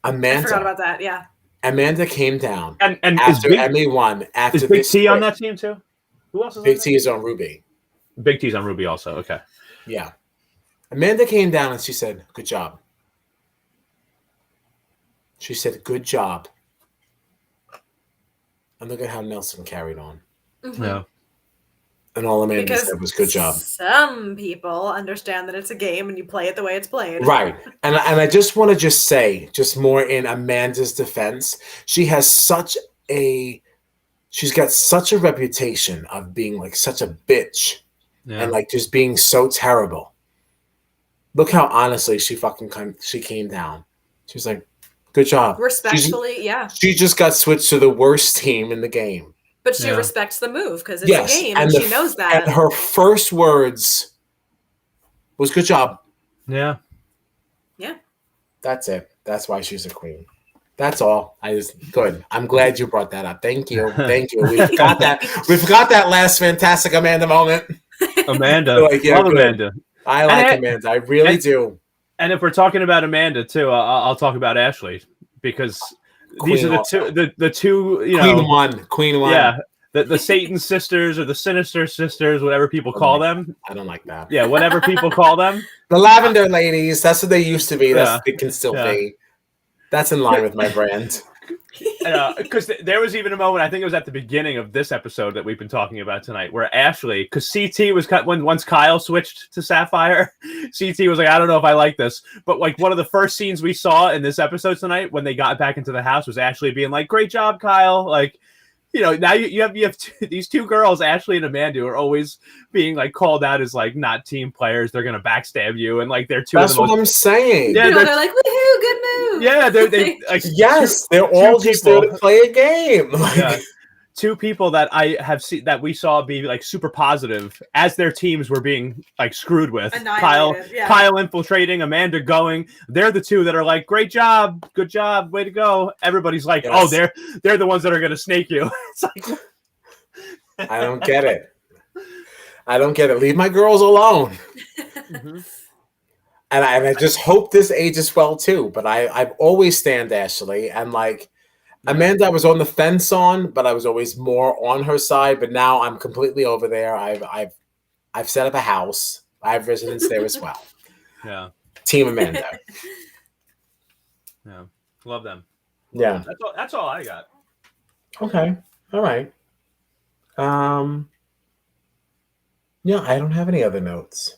Amanda. I forgot about that. Yeah. Amanda came down and after Emmy won. Is Big T on that team too? Who else is Big T is on Ruby. Big T's on Ruby also. Okay. Yeah. Amanda came down and she said, good job. She said, good job. And look at how Nelson carried on. Yeah. And all Amanda said was good job. Some people understand that it's a game and you play it the way it's played. Right. And I just want to say, just more in Amanda's defense, she's got such a reputation of being like such a bitch and like just being so terrible. Look how honestly she came down. She was like, good job. Respectfully, She just got switched to the worst team in the game. But she respects the move because it's a game and she knows that. And her first words was good job. Yeah. Yeah. That's it. That's why she's a queen. That's all. Good. I'm glad you brought that up. Thank you. Thank you. We forgot that last fantastic Amanda moment. Amanda. Love Amanda. I like Amanda. I really do. And if we're talking about Amanda too, I'll talk about Ashley because these are the two, Queen one. Yeah. The Satan sisters or the Sinister sisters, whatever people call them. I don't like that. Yeah, whatever people call them. The Lavender Ladies. That's what they used to be. It can still be. That's in line with my brand. Because there was even a moment, I think it was at the beginning of this episode that we've been talking about tonight, where Ashley, because CT was cut once Kyle switched to Sapphire, CT was like, I don't know if I like this. But like one of the first scenes we saw in this episode tonight when they got back into the house was Ashley being like, great job, Kyle. Like, now you have these two girls, Ashley and Amanda, who are always being like called out as like not team players. They're gonna backstab you, and like they're two. That's what I'm saying. Yeah, they're like, woohoo, good move. Yeah, they like they're all just there to play a game. Two people that I have seen that we saw be like super positive as their teams were being like screwed with. Kyle infiltrating, Amanda going. They're the two that are like, great job, good job, way to go. Everybody's like, oh, they're the ones that are gonna snake you. It's like I don't get it. Leave my girls alone. And I just hope this ages well too. But I've always stand Ashley and like. Amanda, I was on the fence on, but I was always more on her side. But now I'm completely over there. I've set up a house. I have residents there as well. Yeah, Team Amanda. Yeah, love them. Yeah, that's all I got. Okay, all right. Yeah, I don't have any other notes,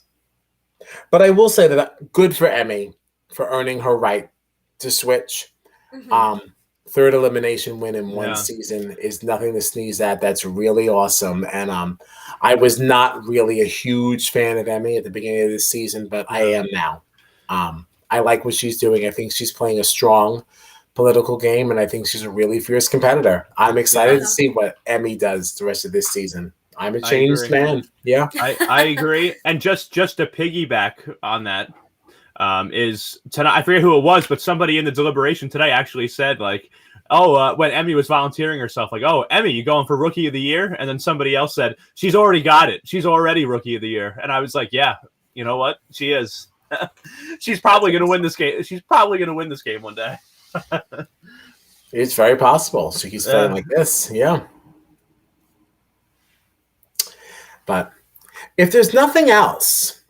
but I will say that good for Emmy for earning her right to switch. Third elimination win in one season is nothing to sneeze at. That's really awesome. And I was not really a huge fan of Emmy at the beginning of this season, but I am now. I like what she's doing. I think she's playing a strong political game, and I think she's a really fierce competitor. I'm excited to see what Emmy does the rest of this season. I'm a changed man. Yeah, I agree. And just to piggyback on that, is tonight. I forget who it was, but somebody in the deliberation today actually said like, "Oh, when Emmy was volunteering herself, like, oh, Emmy, you going for Rookie of the Year?" And then somebody else said, "She's already got it. She's already Rookie of the Year." And I was like, "Yeah, you know what? She is. She's probably going to win this game. She's probably going to win this game one day." It's very possible. She keeps playing like this. Yeah. But if there's nothing else,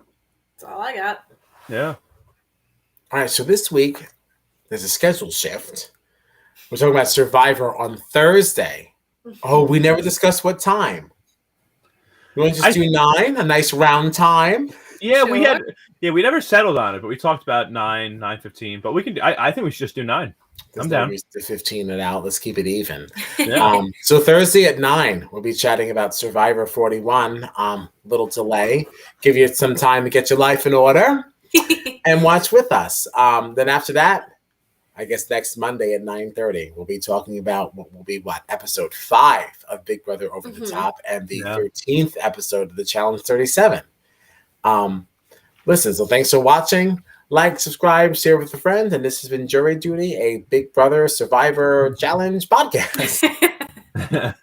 That's all I got. Yeah. All right. So this week there's a schedule shift. We're talking about Survivor on Thursday. Oh, we never discussed what time. You want to just do 9? A nice round time. Yeah, Sure. we never settled on it, but we talked about 9:15. But we can. I think we should just do 9. There's I'm no down. reason to 15 it out. Let's keep it even. Yeah. So Thursday at 9, we'll be chatting about Survivor 41. Little delay. Give you some time to get your life in order and watch with us. Then after that, I guess next Monday at 9:30, we'll be talking about what will be episode 5 of Big Brother Over the Top and the 13th episode of the Challenge 37. Listen, so thanks for watching. Like, subscribe, share with a friend. And this has been Jury Duty, a Big Brother Survivor Challenge podcast.